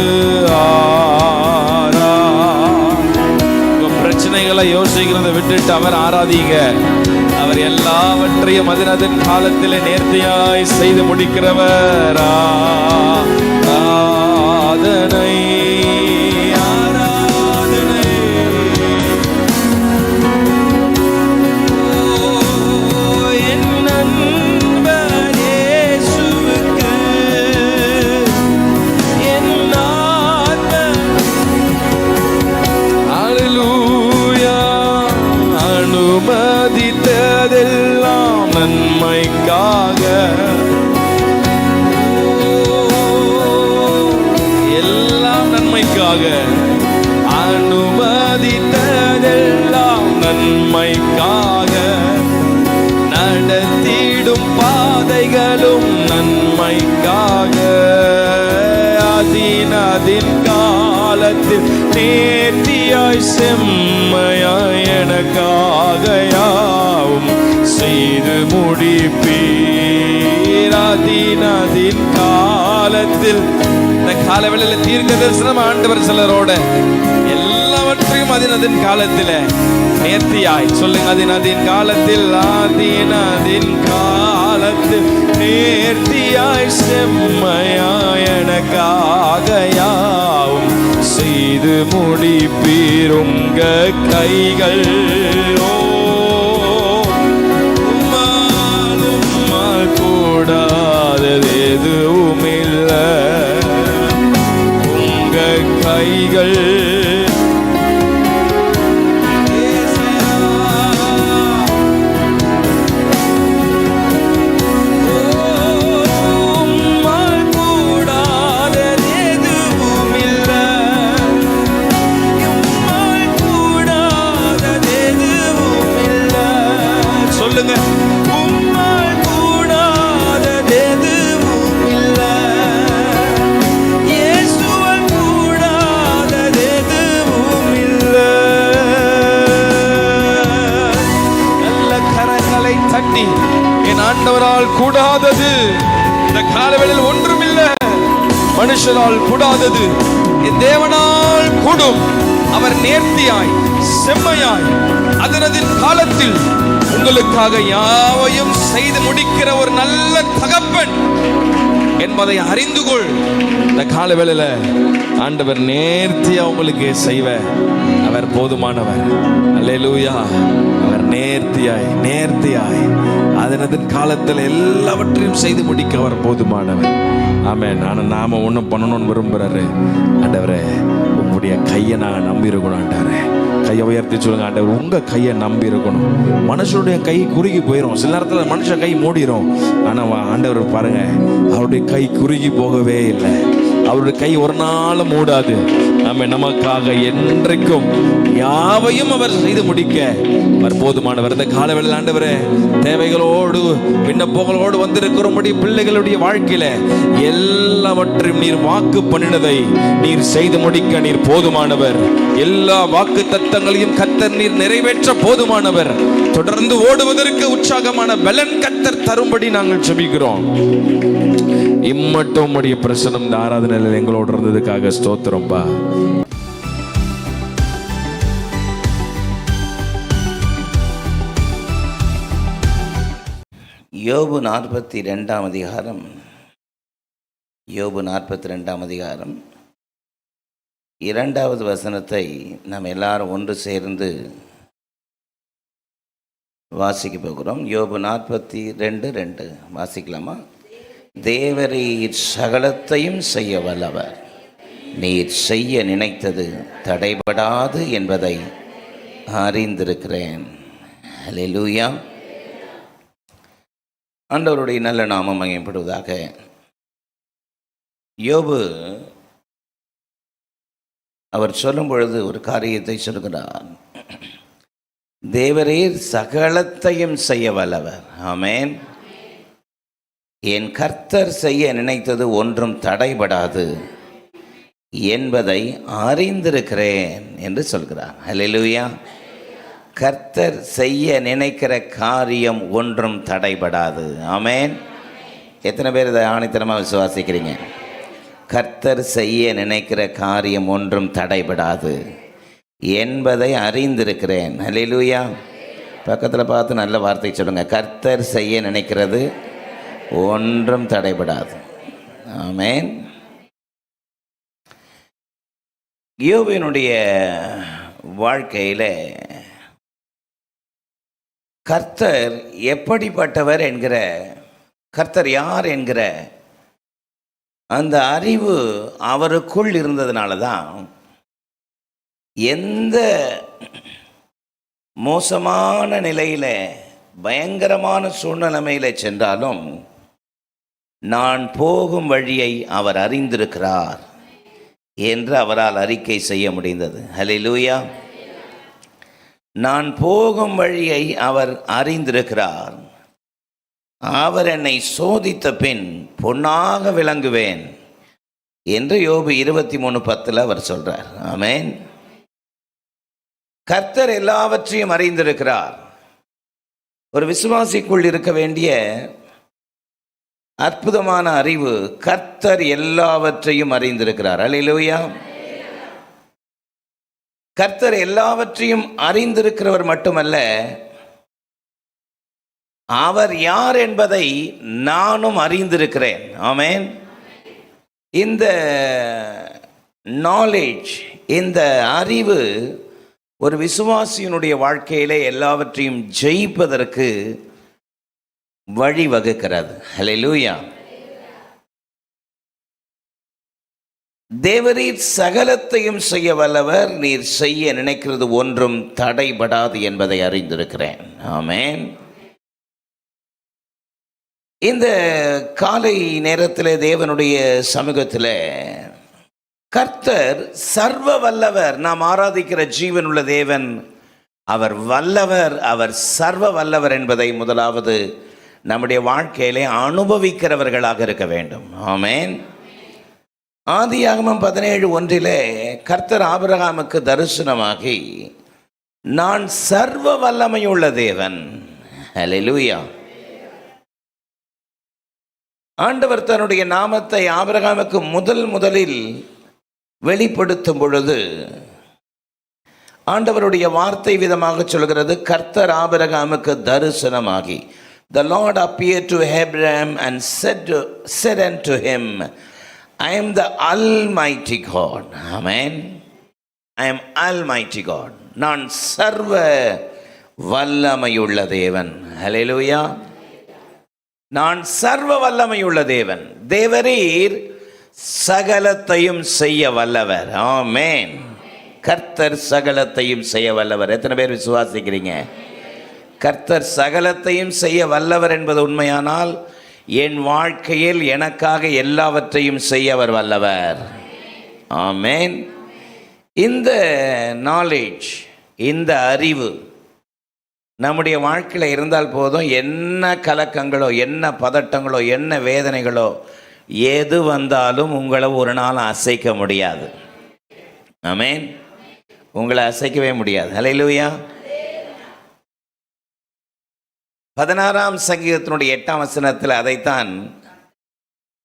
பிரச்சனைகளை யோசிக்கிறத விட்டுட்டு அவர் ஆராதிங்க. அவர் எல்லாவற்றையும் அதன் காலத்திலே நேர்த்தியாய் செய்து முடிக்கிறவர். ஆராதனை அனுமதித்ததெல்லாம் நன்மைக்காக, எல்லாம் நன்மைக்காக, அனுமதித்ததெல்லாம் நன்மைக்காக, நடத்திடும் பாதைகளும் நன்மைக்காக, அதின் காலத்தில் நேர்த்தியாய் செம்மையாய் எனக்காக யாவும் செய்து முடிப்பீர். அதின் காலத்தில் இந்த காலவெளியில் தீர்க்க தரிசனம் ஆண்டவர் சிலரோட எல்லாவற்றையும் அதின் காலத்தில் நேர்த்தியாய் சொல்லுங்க. அதின் காலத்தில் அதின் காலத்தில் நேர்த்தியாய் செம்மையாய் எனக்காக யாவும் செய்து முடிப்பீர். உங்க கைகள் கூடாதது எதுவும் இல்லை. உங்க கைகள் ஆண்டவரால் கூடாதது இந்த காலவெளியில் ஒன்றுமில்லை. மனுஷரால் கூடாதது என் தேவனால் கூடும். அவர் நேர்த்தியாய் செம்மையாய் அதனதின் காலத்தில் உங்களுக்காக யாவையும் செய்து முடிக்கிற ஒரு நல்ல தகப்பன் என்பதை அறிந்து கொள். இந்த காலவேளையில ஆண்டவர் நேர்த்தியா உங்களுக்கு செய்வ அவர் போதுமானவர். அல்லேலூயா. அவர் நேர்த்தியாய் அதனதின் காலத்தில் எல்லாவற்றையும் செய்து முடிக்க அவர் போதுமானவர். ஆமென். நாம ஒன்றும் பண்ணணும்னு விரும்புறாரு. ஆண்டவரே உங்களுடைய கையை நான் நம்பி இருக்கணும். ஆண்டவரே கையை உயர்த்தி சொல்லுங்க. ஆண்டவர் உங்க கையை நம்பி இருக்கணும். மனுஷனுடைய கை குறுகி போயிடும். சில நேரத்தில் மனுஷன் கை மூடிடும். ஆனால் ஆண்டவர் பாருங்க, அவருடைய கை குறுகி போகவே இல்லை. அவருடைய கை ஒரு நாளும் மூடாது. நம்ம நமக்காக என்றைக்கும் யாவையும் அவர் செய்து முடிக்க அவர் போதுமானவர். இந்த காலவேளையில் ஆண்டவரே தேவைகளோடு விண்ணப்பங்களோடு வந்திருக்கிறபடி பிள்ளைகளுடைய வாழ்க்கையில எல்லாவற்றையும் நீர் வாக்கு பண்ணினதை நீர் செய்து முடிக்க நீர் போதுமானவர். எல்லா வாக்கு தத்தங்களையும் கர்த்தர் நீர் நிறைவேற்ற போதுமானவர். தொடர்ந்து ஓடுவதற்கு உற்சாகமான பலன் கர்த்தர் தரும்படி நாங்கள் ஜெபிக்கிறோம். இம்மட்டும் உடைய பிரசனம் இந்த ஆராதனையில் எங்களோடு இருந்ததுக்காக ஸ்தோத்திரம்பா. யோபு 42 அதிகாரம். யோபு 42 அதிகாரம் 2வது வசனத்தை நாம் எல்லாரும் ஒன்று சேர்ந்து வாசிக்க போகிறோம். யோபு 42:2 வாசிக்கலாமா? தேவரீர் சகலத்தையும் செய்ய வல்லவர், நீர் செய்ய நினைத்தது தடைபடாது என்பதை அறிந்திருக்கிறேன். அல்லேலூயா. ஆண்டவருடைய நல்ல நாமம் மகிமைப்படுவதாக. யோபு அவர் சொல்லும் பொழுது ஒரு காரியத்தை சொல்கிறார். தேவரீர் சகலத்தையும் செய்ய வல்லவர். ஆமென். என் கர்த்தர் செய்ய நினைத்தது ஒன்றும் தடைபடாது என்பதை அறிந்திருக்கிறேன் என்று சொல்கிறார். அல்லேலூயா. கர்த்தர் செய்ய நினைக்கிற காரியம் ஒன்றும் தடைபடாது. ஆமென். எத்தனை பேர் இதை ஆணித்தனமாக விசுவாசிக்கிறீங்க? கர்த்தர் செய்ய நினைக்கிற காரியம் ஒன்றும் தடைபடாது என்பதை அறிந்திருக்கிறேன். அல்லேலூயா. பக்கத்தில் பார்த்து நல்ல வார்த்தை சொல்லுங்கள். கர்த்தர் செய்ய நினைக்கிறது ஒன்றும் தடைபடாது. ஆமென். யோபுவினுடைய வாழ்க்கையில் கர்த்தர் எப்படிப்பட்டவர் என்கிற, கர்த்தர் யார் என்கிற அந்த அறிவு அவருக்குள் இருந்ததுனால தான் எந்த மோசமான நிலையில், பயங்கரமான சூழ்நிலைமையில் சென்றாலும் நான் போகும் வழியை அவர் அறிந்திருக்கிறார் என்று அவரால் அறிக்கை செய்ய முடிந்தது. ஹல்லேலூயா. நான் போகும் வழியை அவர் அறிந்திருக்கிறார், அவர் என்னை சோதித்த பின் பொன்னாக விளங்குவேன் என்று யோபு 23:10 அவர் சொல்றார். ஆமென். கர்த்தர் எல்லாவற்றையும் அறிந்திருக்கிறார். ஒரு விசுவாசிக்குள் இருக்க வேண்டிய அற்புதமான அறிவு, கர்த்தர் எல்லாவற்றையும் அறிந்திருக்கிறார். அல்லேலூயா. கர்த்தர் எல்லாவற்றையும் அறிந்திருக்கிறவர் மட்டுமல்ல, அவர் யார் என்பதை நானும் அறிந்திருக்கிறேன். ஆமென். இந்த நாலேஜ், இந்த அறிவு ஒரு விசுவாசியினுடைய வாழ்க்கையிலே எல்லாவற்றையும் ஜெயிப்பதற்கு வழிவகுக்கிறது. ஹல்லேலூயா. தேவரீர் சகலத்தையும் செய்ய வல்லவர், நீர் செய்ய நினைக்கிறது ஒன்றும் தடைபடாது என்பதை அறிந்திருக்கிறேன். ஆமென். இந்த காலை நேரத்தில் தேவனுடைய சமூகத்தில் கர்த்தர் சர்வ வல்லவர். நாம் ஆராதிக்கிற ஜீவனுள்ள தேவன் அவர் வல்லவர், அவர் சர்வ வல்லவர் என்பதை முதலாவது நம்முடைய வாழ்க்கையிலே அனுபவிக்கிறவர்களாக இருக்க வேண்டும். ஆமென். ஆதியாகமம் 17:1 கர்த்தர் ஆபிரகாமுக்கு தரிசனமாகி நான் சர்வ வல்லமையுள்ள தேவன். ஹல்லேலூயா. ஆண்டவர் தன்னுடைய நாமத்தை ஆபிரகாமுக்கு முதலில் வெளிப்படுத்தும் பொழுது ஆண்டவருடைய வார்த்தை விதமாக சொல்கிறது, கர்த்தர் ஆபிரகாமுக்கு தரிசனமாகி, the Lord appeared to Abraham and said unto him, I am the Almighty God. Amen. I am Almighty God. நான் சர்வ வல்லமையுள்ள தேவன். ஹல்லேலூயா. நான் சர்வ வல்லமையுள்ள தேவன். தேவரீர் சகலத்தையும் செய்ய வல்லவர். ஆமென். கர்த்தர் சகலத்தையும் செய்ய வல்லவர். எத்தனை பேர் விசுவாசிக்கிறீங்க? கர்த்தர் சகலத்தையும் செய்ய வல்லவர் என்பது உண்மையானால் என் வாழ்க்கையில் எனக்காக எல்லாவற்றையும் செய்ய அவர் வல்லவர். ஆமென். இந்த நாலேஜ், இந்த அறிவு நம்முடைய வாழ்க்கையில் இருந்தால் போதும், என்ன கலக்கங்களோ, என்ன பதட்டங்களோ, என்ன வேதனைகளோ எது வந்தாலும் உங்களை ஒரு நாள் அசைக்க முடியாது. ஆமென். உங்களை அசைக்கவே முடியாது. ஹல்லேலூயா. 16ஆம் சங்கீதத்தினுடைய 8ஆம் வசனத்தில் அதைத்தான்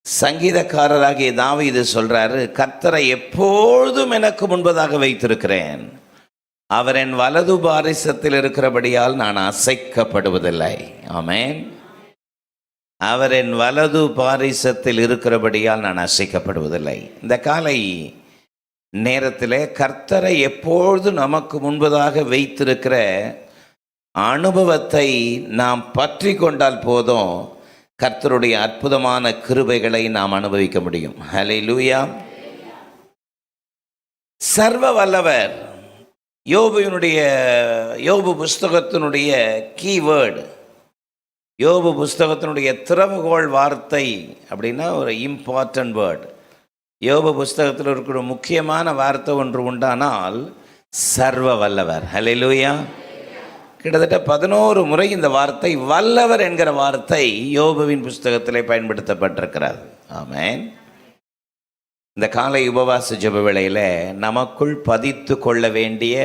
சங்கீதக்காரராகிய தாவீது சொல்றாரு, கர்த்தரை எப்பொழுதும் எனக்கு முன்பதாக வைத்திருக்கிறேன், அவர் என் வலது பாரிசத்தில் இருக்கிறபடியால் நான் அசைக்கப்படுவதில்லை. ஆமென். அவர் என் வலது பாரிசத்தில் இருக்கிறபடியால் நான் அசைக்கப்படுவதில்லை. இந்த காலை நேரத்தில் கர்த்தரை எப்பொழுது நமக்கு முன்பதாக வைத்திருக்கிற அனுபவத்தை நாம் பற்றி கொண்டால் போதும், கர்த்தருடைய அற்புதமான கிருபைகளை நாம் அனுபவிக்க முடியும். ஹல்லேலூயா. சர்வ வல்லவர். யோபு புஸ்தகத்தினுடைய கீவேர்டு, யோபு புஸ்தகத்தினுடைய திறவுகோள் வார்த்தை அப்படின்னா ஒரு இம்பார்ட்டன்ட் வேர்டு. யோபு புஸ்தகத்தில் இருக்கிற முக்கியமான வார்த்தை ஒன்று உண்டானால் சர்வ வல்லவர். ஹல்லேலூயா. கிட்டத்தட்ட 11 முறை இந்த வார்த்தை வல்லவர் என்கிற வார்த்தை யோபுவின் புஸ்தகத்திலே பயன்படுத்தப்பட்டிருக்கிறது. ஆமென். இந்த காலை உபவாச ஜெப வேளையில் நமக்குள் பதித்து கொள்ள வேண்டிய,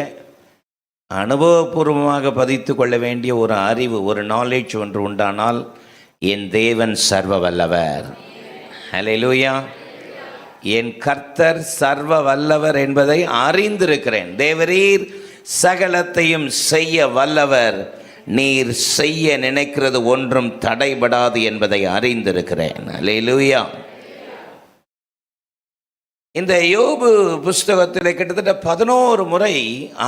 அனுபவபூர்வமாக பதித்து கொள்ள வேண்டிய ஒரு அறிவு, ஒரு நாலேஜ் ஒன்று உண்டானால் என் தேவன் சர்வ வல்லவர். ஹல்லேலூயா. என் கர்த்தர் சர்வ வல்லவர் என்பதை அறிந்திருக்கிறேன். தேவரீர் சகலத்தையும் செய்ய வல்லவர், நீர் செய்ய நினைக்கிறது ஒன்றும் தடைபடாது என்பதை அறிந்திருக்கிறேன். ஹல்லேலூயா. இந்த யோபு புஸ்தகத்தில் கிட்டத்தட்ட 11 முறை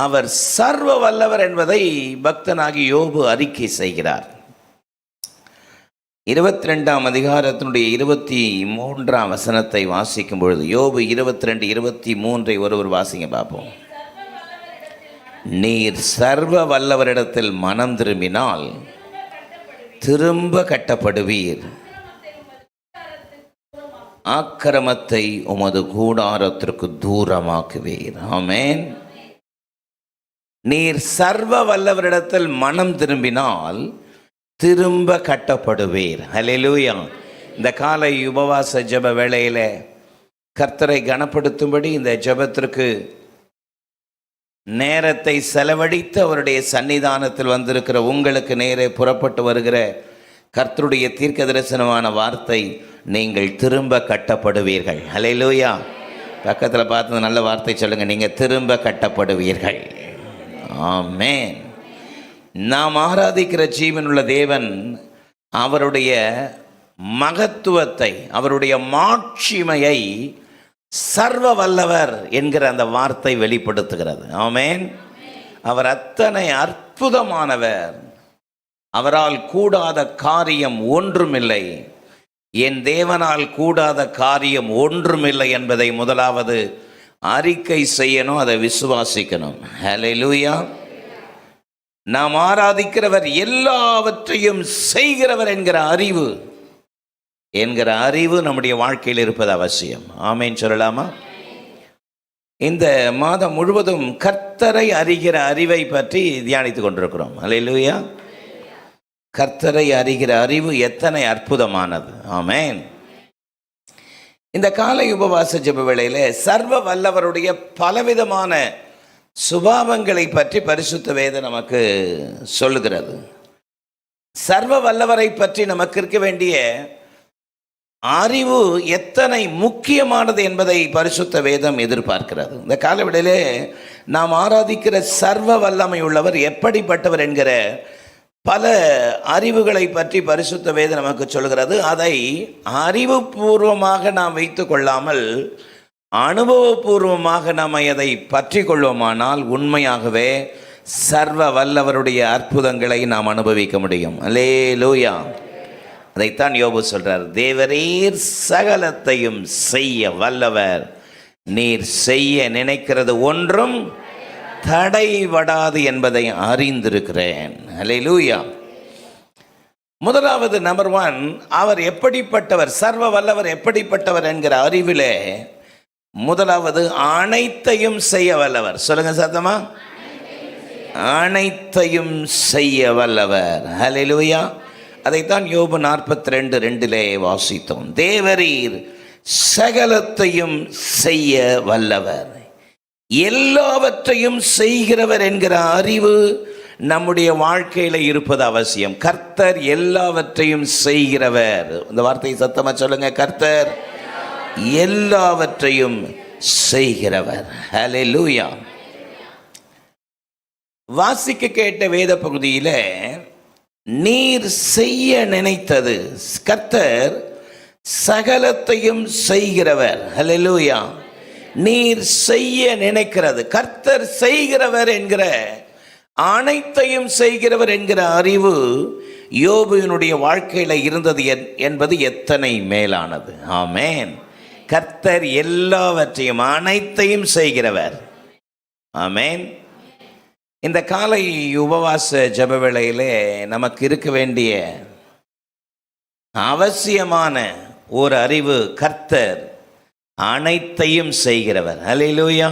அவர் சர்வ வல்லவர் என்பதை பக்தனாகி யோபு அறிக்கை செய்கிறார். 22ஆம் அதிகாரத்தினுடைய 23ஆம் வசனத்தை வாசிக்கும் பொழுது, யோபு 22:23 ஒருவர் வாசிங்க பார்ப்போம். நீர் சர்வ வல்லவரிடத்தில் மனம் திரும்பினால் திரும்ப கட்டப்படுவீர், ஆக்கிரமத்தை உமது கூடாரத்திற்கு தூரமாக்குவீர். ஆமென். நீர் சர்வ வல்லவரிடத்தில் மனம் திரும்பினால் திரும்ப கட்டப்படுவீர். ஹல்லேலூயா. இந்த காலை உபவாச ஜெப வேளையில கர்த்தரை கனப்படுத்தும்படி இந்த ஜெபத்திற்கு நேரத்தை செலவழித்து அவருடைய சன்னிதானத்தில் வந்திருக்கிற உங்களுக்கு நேரே புறப்பட்டு வருகிற கர்த்தருடைய தீர்க்க தரிசனமான வார்த்தை, நீங்கள் திரும்ப கட்டப்படுவீர்கள். ஹல்லேலூயா. பக்கத்தில் பார்த்து நல்ல வார்த்தை சொல்லுங்க, நீங்க திரும்ப கட்டப்படுவீர்கள். ஆமென். நாம் ஆராதிக்கிற ஜீவனுள்ள தேவன் அவருடைய மகத்துவத்தை, அவருடைய மாட்சிமையை சர்வ வல்லவர் என்கிற அந்த வார்த்தை வெளிப்படுத்துகிறது. ஆமென். அவர் அத்தனை அற்புதமானவர், அவரால் கூடாத காரியம் ஒன்றுமில்லை. என் தேவனால் கூடாத காரியம் ஒன்றுமில்லை என்பதை முதலாவது அறிக்கை செய்யணும், அதை விசுவாசிக்கணும். ஹல்லேலூயா. நாம் ஆராதிக்கிறவர் எல்லாவற்றையும் செய்கிறவர் என்கிற அறிவு நம்முடைய வாழ்க்கையில் இருப்பது அவசியம். ஆமென் சொல்லலாமா? இந்த மாதம் முழுவதும் கர்த்தரை அறிகிற அறிவை பற்றி தியானித்து கொண்டிருக்கிறோம். ஹல்லேலூயா. கர்த்தரை அறிகிற அறிவு எத்தனை அற்புதமானது. ஆமென். இந்த காலை உபவாச ஜெப வேளையிலே சர்வ வல்லவருடைய பலவிதமான சுபாவங்களை பற்றி பரிசுத்த வேதம் நமக்கு சொல்லுகிறது. சர்வ வல்லவரை பற்றி நமக்கு இருக்க வேண்டிய அறிவு எத்தனை முக்கியமானது என்பதை பரிசுத்த வேதம் எதிர்பார்க்கிறது. இந்த காலவெளியிலே நாம் ஆராதிக்கிற சர்வ வல்லமை உள்ளவர் எப்படிப்பட்டவர் என்கிற பல அறிவுகளை பற்றி பரிசுத்த வேதம் நமக்கு சொல்கிறது. அதை அறிவுபூர்வமாக நாம் வைத்து கொள்ளாமல் அனுபவபூர்வமாக நாம் அதை பற்றி கொள்வோமானால் உண்மையாகவே சர்வ வல்லவருடைய அற்புதங்களை நாம் அனுபவிக்க முடியும். அல்லேலூயா. அதைத்தான் யோபு சொல்றார், தேவரீர் சகலத்தையும் செய்ய வல்லவர், நீர் செய்ய நினைக்கிறது ஒன்றும் தடைபடாது என்பதை அறிந்திருக்கிறேன். அல்லேலூயா. முதலாவது நம்பர் 1, அவர் எப்படிப்பட்டவர், சர்வ வல்லவர் எப்படிப்பட்டவர் என்கிற அறிவிலே முதலாவது அனைத்தையும் செய்ய வல்லவர். சொல்லுங்க சத்தமா, அனைத்தையும் செய்ய வல்லவர். ஹல்லேலூயா. அதைத்தான் யோபு 42:2 வாசித்தோம். தேவரீர் சகலத்தையும் செய்ய வல்லவர், எல்லாவற்றையும் செய்கிறவர் என்கிற அறிவு நம்முடைய வாழ்க்கையில் இருப்பது அவசியம். கர்த்தர் எல்லாவற்றையும் செய்கிறவர். இந்த வார்த்தையை சத்தமா சொல்லுங்க, கர்த்தர் எல்லாவற்றையும் செய்கிறவர். ஹல்லேலூயா. வாசிக்க கேட்ட வேத பகுதியில் நீர் செய்ய நினைத்தது, கர்த்தர் சகலத்தையும் செய்கிறவர். ஹல்லேலூயா. நீர் செய்ய நினைக்கிறது, கர்த்தர் செய்கிறவர் என்கிற, அனைத்தையும் செய்கிறவர் என்கிற அறிவு யோபுவினுடைய வாழ்க்கையில் இருந்தது என்பது எத்தனை மேலானது. ஆமென். கர்த்தர் எல்லாவற்றையும் அனைத்தையும் செய்கிறவர். ஆமென். இந்த காலை உபவாச ஜெப வேளையிலே நமக்கு இருக்க வேண்டிய அவசியமான ஒரு அறிவு, கர்த்தர் அனைத்தையும் செய்கிறவர். ஹல்லேலூயா.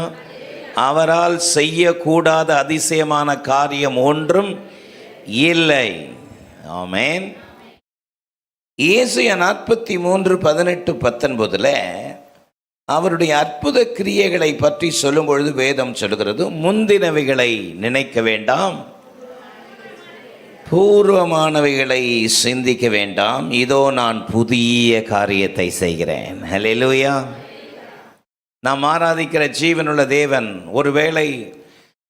அவரால் செய்யக்கூடாத அதிசயமான காரியம் ஒன்றும் இல்லை. ஆமென். ஏசாயா 43:18-19 அவருடைய அற்புத கிரியைகளை பற்றி சொல்லும் பொழுது வேதம் சொல்கிறது, முந்தினவைகளை நினைக்க வேண்டாம், பூர்வமானவைகளை சிந்திக்க வேண்டாம், இதோ நான் புதிய காரியத்தை செய்கிறேன். ஹல்லேலூயா. நாம் ஆராதிக்கிற ஜீவனுள்ள தேவன், ஒருவேளை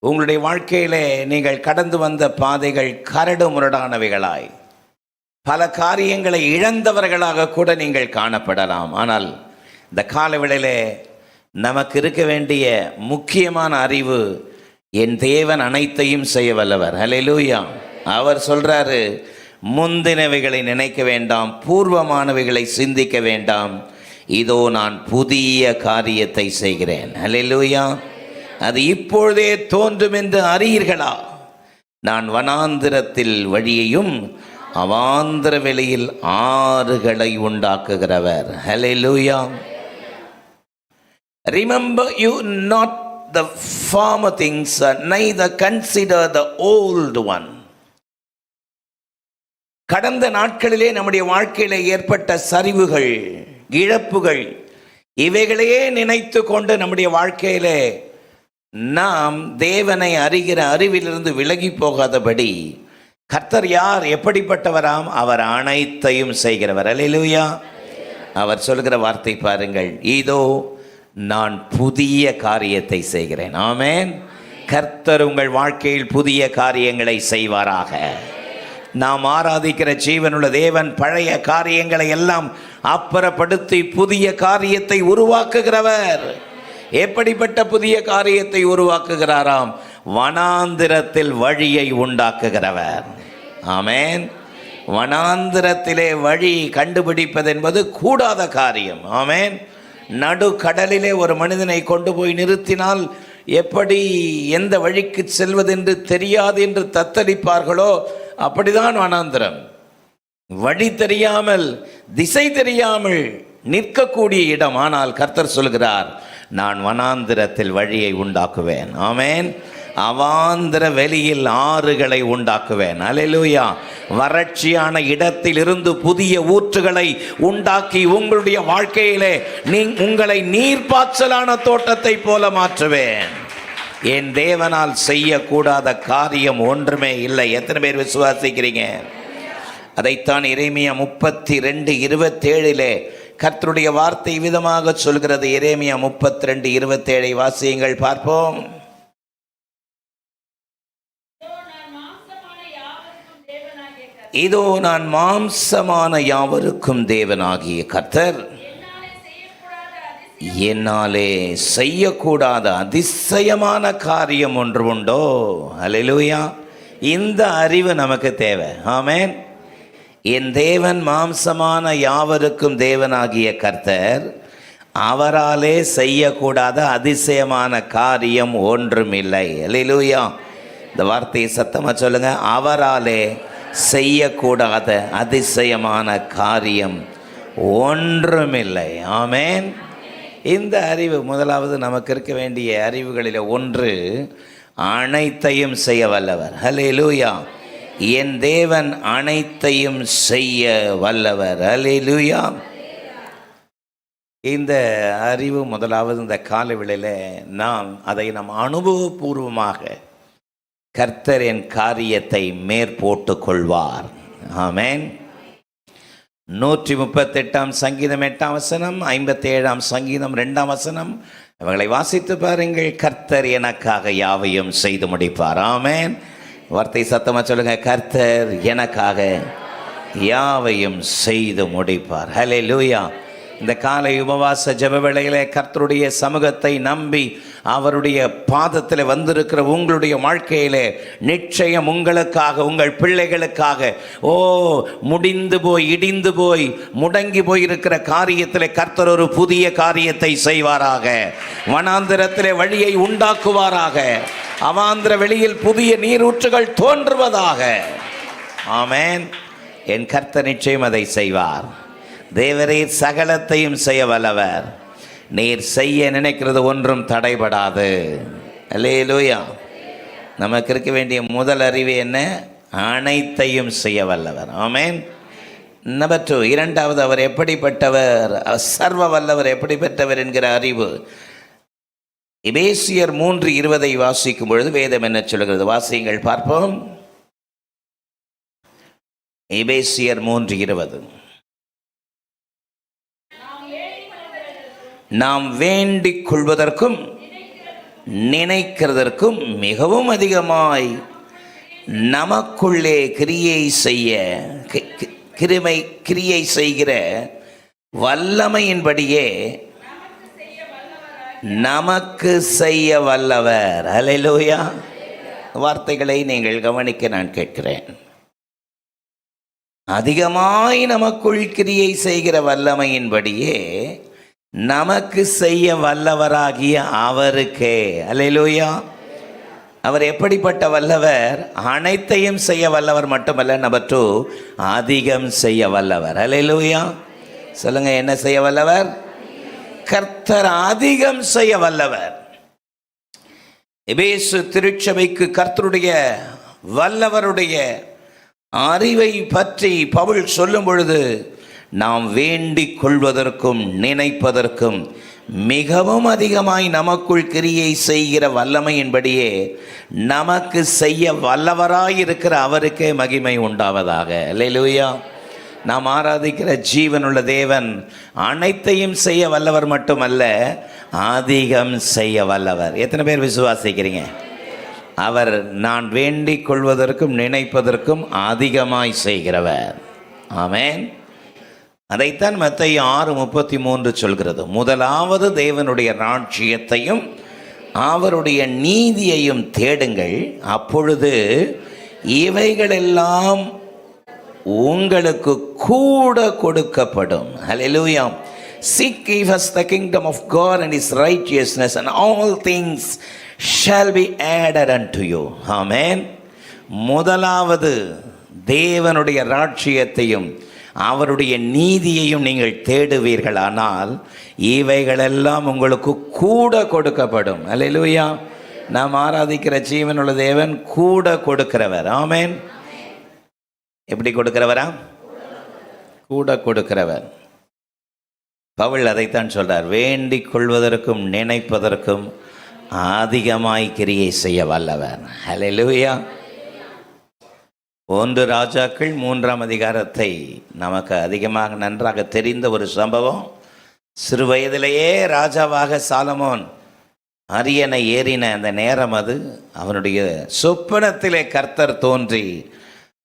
உங்களுடைய வாழ்க்கையிலே நீங்கள் கடந்து வந்த பாதைகள் கரடு முரடானவைகளாய், பல காரியங்களை இழந்தவர்களாக கூட நீங்கள் காணப்படலாம். ஆனால் இந்த காலவேளையிலே நமக்கு இருக்க வேண்டிய முக்கியமான அறிவு, என் தேவன் அனைத்தையும் செய்ய வல்லவர். ஹல்லேலூயா. அவர் சொல்றாரு, முந்தினவைகளை நினைக்க வேண்டாம், பூர்வமானவைகளை சிந்திக்க வேண்டாம், இதோ நான் புதிய காரியத்தை செய்கிறேன். ஹல்லேலூயா. அது இப்பொழுதே தோன்றும் என்று அறியீர்களா? நான் வனாந்திரத்தில் வழியையும் அவாந்திர வெளியில் ஆறுகளை உண்டாக்குகிறவர். ஹல்லேலூயா. Remember you not the former things, neither consider the old one. கடந்த நாட்களிலே நம்முடைய வாழ்க்கையிலே ஏற்பட்ட சரிவுகள், இழப்புகள், இவைகளையே நினைத்து கொண்டு நம்முடைய வாழ்க்கையிலே நாம் தேவனை அறிகிற அறிவிலிருந்து விலகி போகாதபடி, கர்த்தர் யார், எப்படிப்பட்டவராம்? அவர் அனைத்தையும் செய்கிறவர். அல்லேலூயா. அவர் சொல்கிற வார்த்தை பாருங்கள், இதோ நான் புதிய காரியத்தை செய்கிறேன். ஆமென். கர்த்தர் உங்கள் வாழ்க்கையில் புதிய காரியங்களை செய்வாராக. நாம் ஆராதிக்கிற ஜீவனுள்ள தேவன் பழைய காரியங்களை எல்லாம் அப்புறப்படுத்தி புதிய காரியத்தை உருவாக்குகிறவர். எப்படிப்பட்ட புதிய காரியத்தை உருவாக்குகிறாராம்? வனாந்திரத்தில் வழியை உண்டாக்குகிறவர். ஆமென். வனாந்திரத்திலே வழி கண்டுபிடிப்பது என்பது கூடாத காரியம். ஆமென். நடு கடலிலே ஒரு மனிதனை கொண்டு போய் நிறுத்தினால் எப்படி எந்த வழிக்கு செல்வதென்று தெரியாது என்று தத்தளிப்பார்களோ, அப்படிதான் வனாந்திரம். வழி தெரியாமல், திசை தெரியாமல் நிற்கக்கூடிய இடம். ஆனால் கர்த்தர் சொல்கிறார், நான் வனாந்திரத்தில் வழியை உண்டாக்குவேன். ஆமென். அவாந்திர வெளியில் ஆறுகளை உண்டாக்குவேன். அல்லேலூயா. வறட்சியான இடத்தில் இருந்து புதிய ஊற்றுகளை உண்டாக்கி உங்களுடைய வாழ்க்கையிலே உங்களை நீர்ப்பாய்ச்சலான தோட்டத்தை போல மாற்றுவேன். என் தேவனால் செய்யக்கூடாத காரியம் ஒன்றுமே இல்லை. எத்தனை பேர் விசுவாசிக்கிறீங்க? அதைத்தான் எரேமியா 32:27 கர்த்தருடைய வார்த்தை விதமாக சொல்கிறது. எரேமியா 32:27 வாசியுங்கள் பார்ப்போம். இதோ நான் மாம்சமான யாவருக்கும் தேவனாகிய கர்த்தர், என்னாலே செய்யக்கூடாத அதிசயமான காரியம் ஒன்று உண்டோ? அல்லேலூயா. இந்த அறிவு நமக்கு தேவை. ஆமென். என் தேவன் மாம்சமான யாவருக்கும் தேவனாகிய கர்த்தர், அவராலே செய்யக்கூடாத அதிசயமான காரியம் ஒன்றும் இல்லை. அல்லேலூயா. இந்த வார்த்தையை சத்தமா சொல்லுங்க. அவராலே செய்யக்கூடாத அதிசயமான காரியம் ஒன்றுமில்லை. ஆமென். இந்த அறிவு முதலாவது நமக்கு இருக்க வேண்டிய அறிவுகளில் ஒன்று, அனைத்தையும் செய்ய வல்லவர். ஹல்லேலூயா. என் தேவன் அனைத்தையும் செய்ய வல்லவர். ஹல்லேலூயா. இந்த அறிவு முதலாவது இந்த காலவேளையில் நாம் அதை அனுபவபூர்வமாக கர்த்தர் என் காரியத்தை மேற்போட்டு கொள்வார். ஆமென். 138 சங்கீதம் 8 57 சங்கீதம் 2 அவங்களை வாசித்து பாருங்கள். கர்த்தர் எனக்காக யாவையும் செய்து முடிப்பார். ஆமென். வார்த்தை சத்தமா சொல்லுங்க. கர்த்தர் எனக்காக யாவையும் செய்து முடிப்பார். ஹல்லேலூயா. இந்த காலை உபவாச ஜெப வேளையிலே கர்த்தருடைய சமூகத்தை நம்பி அவருடைய பாதத்தில் வந்திருக்கிற உங்களுடைய வாழ்க்கையிலே நிச்சயம் உங்களுக்காக, உங்கள் பிள்ளைகளுக்காக, முடிந்து போய், இடிந்து போய், முடங்கி போயிருக்கிற காரியத்திலே கர்த்தர் ஒரு புதிய காரியத்தை செய்வாராக. வனாந்திரத்திலே வழியை உண்டாக்குவாராக. அவாந்திர வெளியில் புதிய நீரூற்றுகள் தோன்றுவதாக. ஆமென். என் கர்த்தர் நிச்சயம் அதை செய்வார். தேவரீர் சகலத்தையும் செய்ய வல்லவர். நீர் செய்ய நினைக்கிறது ஒன்றும் தடைபடாது. அல்லேலூயா. நமக்கு இருக்க வேண்டிய முதல் அறிவு என்ன? அனைத்தையும் செய்ய வல்லவர். ஆமென். நம்பர் 2, இரண்டாவது, அவர் எப்படிப்பட்டவர்? சர்வ வல்லவர் எப்படிப்பட்டவர் என்கிற அறிவு. எபேசியர் 3:20 வாசிக்கும் பொழுது வேதம் என்ன சொல்கிறது? வாசியுங்கள் பார்ப்போம். எபேசியர் 3:20. நாம் வேண்டிக் கொள்வதற்கும் நினைக்கிறதற்கும் மிகவும் அதிகமாய் நமக்குள்ளே கிரியை செய்கிற வல்லமையின்படியே நமக்கு செய்ய வல்லவர். அல்லேலூயா. வார்த்தைகளை நீங்கள் கவனிக்க நான் கேட்கிறேன். அதிகமாய் நமக்குள் கிரியை செய்கிற வல்லமையின்படியே நமக்கு செய்ய வல்லவராகிய அவருக்கே. அல்லேலூயா. அவர் எப்படிப்பட்ட வல்லவர்? அனைத்தையும் செய்ய வல்லவர் மட்டுமல்ல, நம்பர் 2, அதிகம் செய்ய வல்லவர். அல்லேலூயா. சொல்லுங்க, என்ன செய்ய வல்லவர்? கர்த்தர் அதிகம் செய்ய வல்லவர். எபேசு திருச்சபைக்கு கர்த்தருடைய வல்லவருடைய அறிவை பற்றி பவுல் சொல்லும் பொழுது, நாம் வேண்டிக் கொள்வதற்கும் நினைப்பதற்கும் மிகவும் அதிகமாய் நமக்குள் கிரியை செய்கிற வல்லமையின்படியே நமக்கு செய்ய வல்லவராயிருக்கிற அவருக்கே மகிமை உண்டாவதாக. அல்லேலூயா. நாம் ஆராதிக்கிற ஜீவனுள்ள தேவன் அனைத்தையும் செய்ய வல்லவர் மட்டுமல்ல, அதிகம் செய்ய வல்லவர். எத்தனை பேர் விசுவாசிக்கிறீங்க? அவர் நான் வேண்டிக் கொள்வதற்கும் நினைப்பதற்கும் அதிகமாய் செய்கிறவர். ஆமென். அதைத்தான் மத்தேயு 6:33 சொல்கிறது. முதலாவது தேவனுடைய ராஜ்யத்தையும் அவருடைய நீதியையும் தேடுங்கள், அப்பொழுது இவைகளெல்லாம் உங்களுக்கு கூட கொடுக்கப்படும். ஹல்லேலூயா. Seek ye first the kingdom of God and his righteousness, and all things shall be added unto you. Amen. முதலாவது தேவனுடைய ராஜ்யத்தையும் அவருடைய நீதியையும் நீங்கள் தேடுவீர்களானால் இவைகளெல்லாம் உங்களுக்கு கூட கொடுக்கப்படும். அல்லேலூயா. நாம் ஆராதிக்கிற ஜீவனுள்ள தேவன் கூட கொடுக்கிறவர். ஆமென். எப்படி கொடுக்கிறவரா? கூட கொடுக்கிறவர். பவுல் அதைத்தான் சொல்றார், வேண்டிக் கொள்வதற்கும் நினைப்பதற்கும் அதிகமாய் கிரியை செய்ய வல்லவர். ஹல்லேலூயா. 1 ராஜாக்கள் 3ஆம் அதிகாரத்தை நமக்கு அதிகமாக நன்றாக தெரிந்த ஒரு சம்பவம். சிறு வயதிலேயே ராஜாவாக சாலமோன் அரியணை ஏறின அந்த நேரம் அது. அவனுடைய சொப்பனத்திலே கர்த்தர் தோன்றி,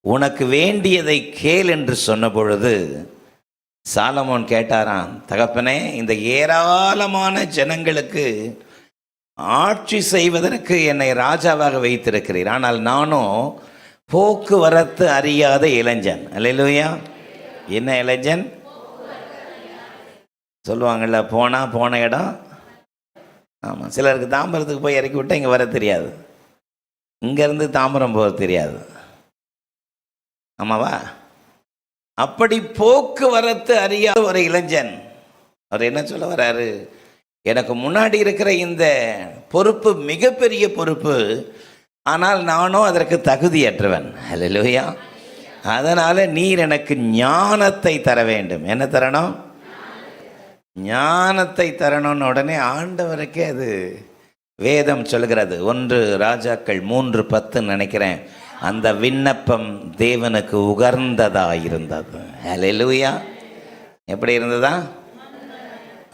உனக்கு வேண்டியதை கேள் என்று சொன்ன பொழுது சாலமோன் கேட்டாராம், தகப்பனே, இந்த ஏராளமான ஜனங்களுக்கு ஆட்சி செய்வதற்கு என்னை ராஜாவாக வைத்திருக்கிறீர், ஆனால் நானும் போக்குவரத்து அறியாத இளைஞன். அல்லேலூயா. என்ன இளைஞன்? சொல்லுவாங்கள்ல, போன இடம். ஆமாம், சிலருக்கு தாம்பரத்துக்கு போய் இறக்கி விட்டால் இங்கே வர தெரியாது, இங்கேருந்து தாம்பரம் போக தெரியாது. ஆமாவா? அப்படி போக்குவரத்து அறியாத ஒரு இளைஞன். அவர் என்ன சொல்ல வர்றாரு? எனக்கு முன்னாடி இருக்கிற இந்த பொறுப்பு மிகப்பெரிய பொறுப்பு, ஆனால் நானும் அதற்கு தகுதியற்றவன். ஹல்லேலூயா. அதனால் நீர் எனக்கு ஞானத்தை தர வேண்டும். என்ன தரணும்? ஞானத்தை தரணும்னு உடனே ஆண்டவருக்கே அது வேதம் சொல்கிறது. 1 ராஜாக்கள் 3:10 நினைக்கிறேன். அந்த விண்ணப்பம் தேவனுக்கு உகர்ந்ததாக இருந்தது. ஹல்லேலூயா. எப்படி இருந்ததா?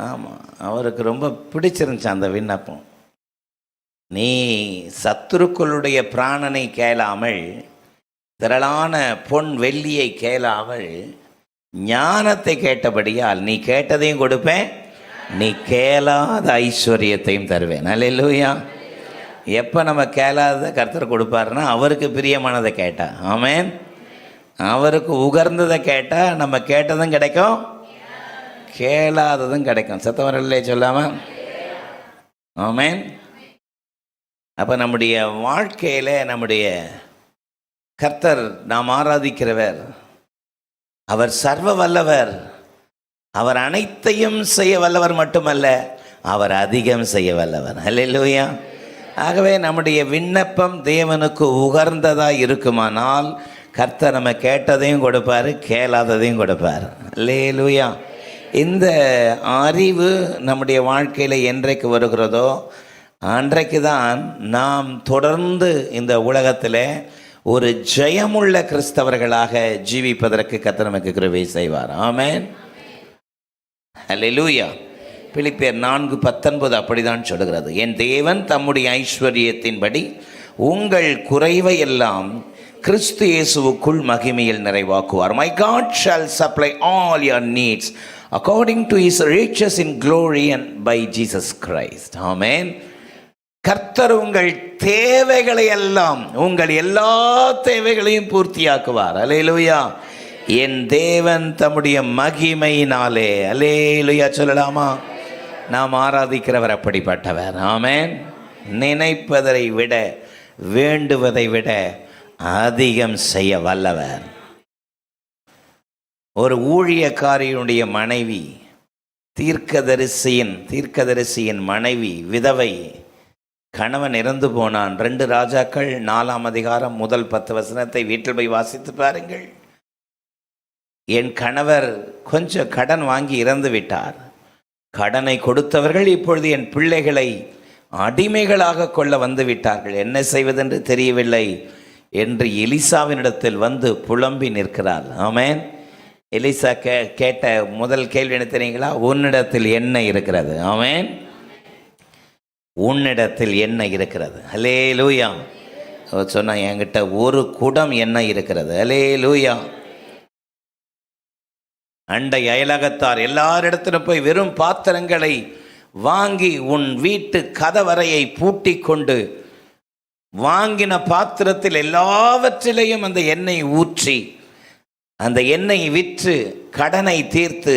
ஆமாம், அவருக்கு ரொம்ப பிடிச்சிருந்துச்சு அந்த விண்ணப்பம். நீ சத்துருக்களுடைய பிராணனை கேளாமல், திரளான பொன் வெள்ளியை கேளாமல், ஞானத்தை கேட்டபடியால் நீ கேட்டதையும் கொடுப்பேன், நீ கேளாத ஐஸ்வர்யத்தையும் தருவேன். அல்லேலூயா. எப்போ நம்ம கேளாத கர்த்தர் கொடுப்பாருன்னா அவருக்கு பிரியமானதை கேட்டா. ஆமென். அவருக்கு உகர்ந்ததை கேட்டால் நம்ம கேட்டதும் கிடைக்கும், கேளாததும் கிடைக்கும். சத்தவரல்லே சொல்லாமல். ஆமென். அப்போ நம்முடைய வாழ்க்கையில் நம்முடைய கர்த்தர், நாம் ஆராதிக்கிறவர், அவர் சர்வ வல்லவர். அவர் அனைத்தையும் செய்ய வல்லவர் மட்டுமல்ல, அவர் அதிகம் செய்ய வல்லவர். ஹல்லேலூயா. ஆகவே நம்முடைய விண்ணப்பம் தேவனுக்கு உகர்ந்ததாக இருக்குமானால் கர்த்தர் நம்ம கேட்டதையும் கொடுப்பார், கேளாததையும் கொடுப்பார். ஹல்லேலூயா. இந்த அறிவு நம்முடைய வாழ்க்கையில் என்றைக்கு வருகிறதோ அன்றைக்கு தான் நாம் தொடர்ந்து இந்த உலகத்தில் ஒரு ஜெயமுள்ள கிறிஸ்தவர்களாக ஜீவிப்பதற்கு கர்த்தர் நமக்கு கிருபை செய்வார். ஆமென். அல்லேலூயா. பிலிப்பியர் 4:19 அப்படிதான் சொல்கிறது. என் தேவன் தம்முடைய ஐஸ்வர்யத்தின்படி உங்கள் குறைவை எல்லாம் கிறிஸ்து இயேசுவுக்குள் மகிமையில் நிறைவாக்குவார். My God shall supply all your needs according to his riches in glory and by Jesus Christ. ஆமென். கர்த்தர் உங்கள் தேவைகளை எல்லாம், உங்கள் எல்லா தேவைகளையும் பூர்த்தியாக்குவார். அல்லேலூயா. என் தேவன் தம்முடைய மகிமையினாலே, அல்லேலூயா சொல்லலாமா? நாம் ஆராதிக்கிறவர் அப்படிப்பட்டவர். ஆமென். நினைப்பதை விட வேண்டுவதை விட அதிகம் செய்ய வல்லவர். ஒரு ஊழியக்காரியினுடைய மனைவி, தீர்க்கதரிசியின் மனைவி விதவை, கணவன் இறந்து போனான். 2 ராஜாக்கள் 4ஆம் அதிகாரம் முதல் 10 வசனத்தை வீட்டில் போய் வாசித்து பாருங்கள். என் கணவர் கொஞ்சம் கடன் வாங்கி இறந்து விட்டார். கடனை கொடுத்தவர்கள் இப்பொழுது என் பிள்ளைகளை அடிமைகளாக கொள்ள வந்து விட்டார்கள். என்ன செய்வதென்று தெரியவில்லை என்று எலிசாவினிடத்தில் வந்து புலம்பி நிற்கிறார். ஆமென். எலிசா கேட்ட முதல் கேள்வி என்ன தெரியுங்களா? உன்னிடத்தில் என்ன இருக்கிறது? ஆமென். உன்னிடத்தில் என்ன இருக்கிறது? அல்லேலூயா. சொன்னா என்கிட்ட ஒரு குடம் என்ன இருக்கிறது? அல்லேலூயா. அண்டை அயலகத்தார் எல்லாரிடத்திலும் போய் வெறும் பாத்திரங்களை வாங்கி உன் வீட்டு கதவறையை பூட்டி கொண்டு வாங்கின பாத்திரத்தில் எல்லாவற்றிலையும் அந்த எண்ணெய் ஊற்றி அந்த எண்ணெய் விற்று கடனை தீர்த்து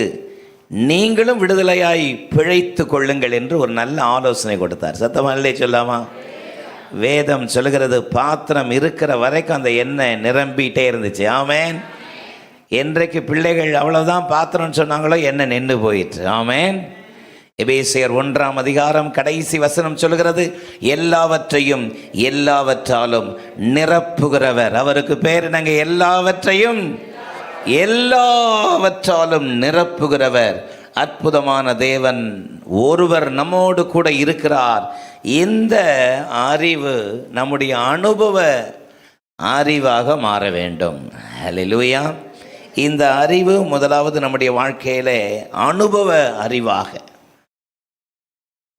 நீங்களும் விடுதலையாய் பிழைத்து கொள்ளுங்கள் என்று ஒரு நல்ல ஆலோசனை கொடுத்தார். சத்தமா இல்லை சொல்லாமா? வேதம் சொல்கிறது பாத்திரம் இருக்கிற வரைக்கும் அந்த எண்ணெய் நிரம்பிட்டே இருந்துச்சு. ஆமென். என்றைக்கு பிள்ளைகள் அவ்வளவுதான் பாத்திரம்னு சொன்னாங்களோ எண்ணெய் நின்று போயிற்று. ஆமென். எபேசியர் 1ஆம் அதிகாரம் கடைசி வசனம் சொல்கிறது, எல்லாவற்றையும் எல்லாவற்றாலும் நிரப்புகிறவர். அவருக்கு பேர் என்னங்க? எல்லாவற்றையும் எல்லாவற்றாலும் நிரப்புகிறவர். அற்புதமான தேவன் ஒருவர் நம்மோடு கூட இருக்கிறார். இந்த அறிவு நம்முடைய அனுபவ அறிவாக மாற வேண்டும். அல்லேலூயா. இந்த அறிவு முதலாவது நம்முடைய வாழ்க்கையிலே அனுபவ அறிவாக,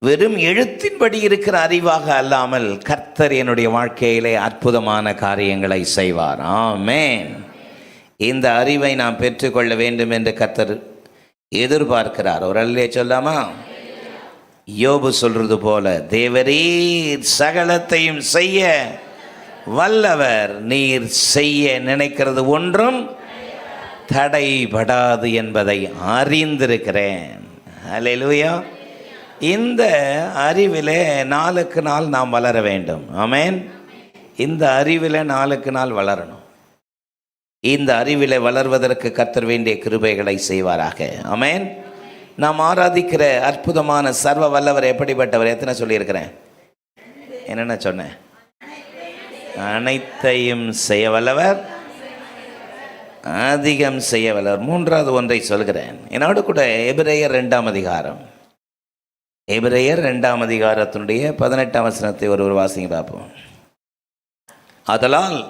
வெறும் எழுத்தின்படி இருக்கிற அறிவாக அல்லாமல் கர்த்தர் என்னுடைய வாழ்க்கையிலே அற்புதமான காரியங்களை செய்வார். ஆமென். இந்த அறிவை நாம் பெற்றுக்கொள்ள வேண்டும் என்று கர்த்தர் எதிர்பார்க்கிறார். ஒரு அல்லே சொல்லாமா? யோபு சொல்றது போல, தேவரீர் சகலத்தையும் செய்ய வல்லவர், நீர் செய்ய நினைக்கிறது ஒன்றும் தடைபடாது என்பதை அறிந்திருக்கிறேன். அல்லேலூயா. இந்த அறிவிலே நாளுக்கு நாள் நாம் வளர வேண்டும். ஆமென். இந்த அறிவிலே நாளுக்கு நாள் வளரணும். இந்த அறிவிலே வளர்வதற்கு கர்த்தர் வேண்டிய கிருபைகளை செய்வாராக. ஆமென். நாம் ஆராதிக்கிற அற்புதமான சர்வ வல்லவர் எப்படிப்பட்டவர்? எத்தனை சொல்லியிருக்கிறேன்? என்னென்ன சொன்னேன்? அனைத்தையும் செய்ய வல்லவர், அதிகம் செய்ய வல்லவர். 3வது ஒன்றை சொல்கிறேன். என்னோடு கூட எபிரேயர் 2ஆம் அதிகாரம், எபிரேயர் 2ஆம் அதிகாரத்தினுடைய 18ஆம் வசனத்தை ஒருவர் வாசிங்க பார்ப்போம். ஆதலால்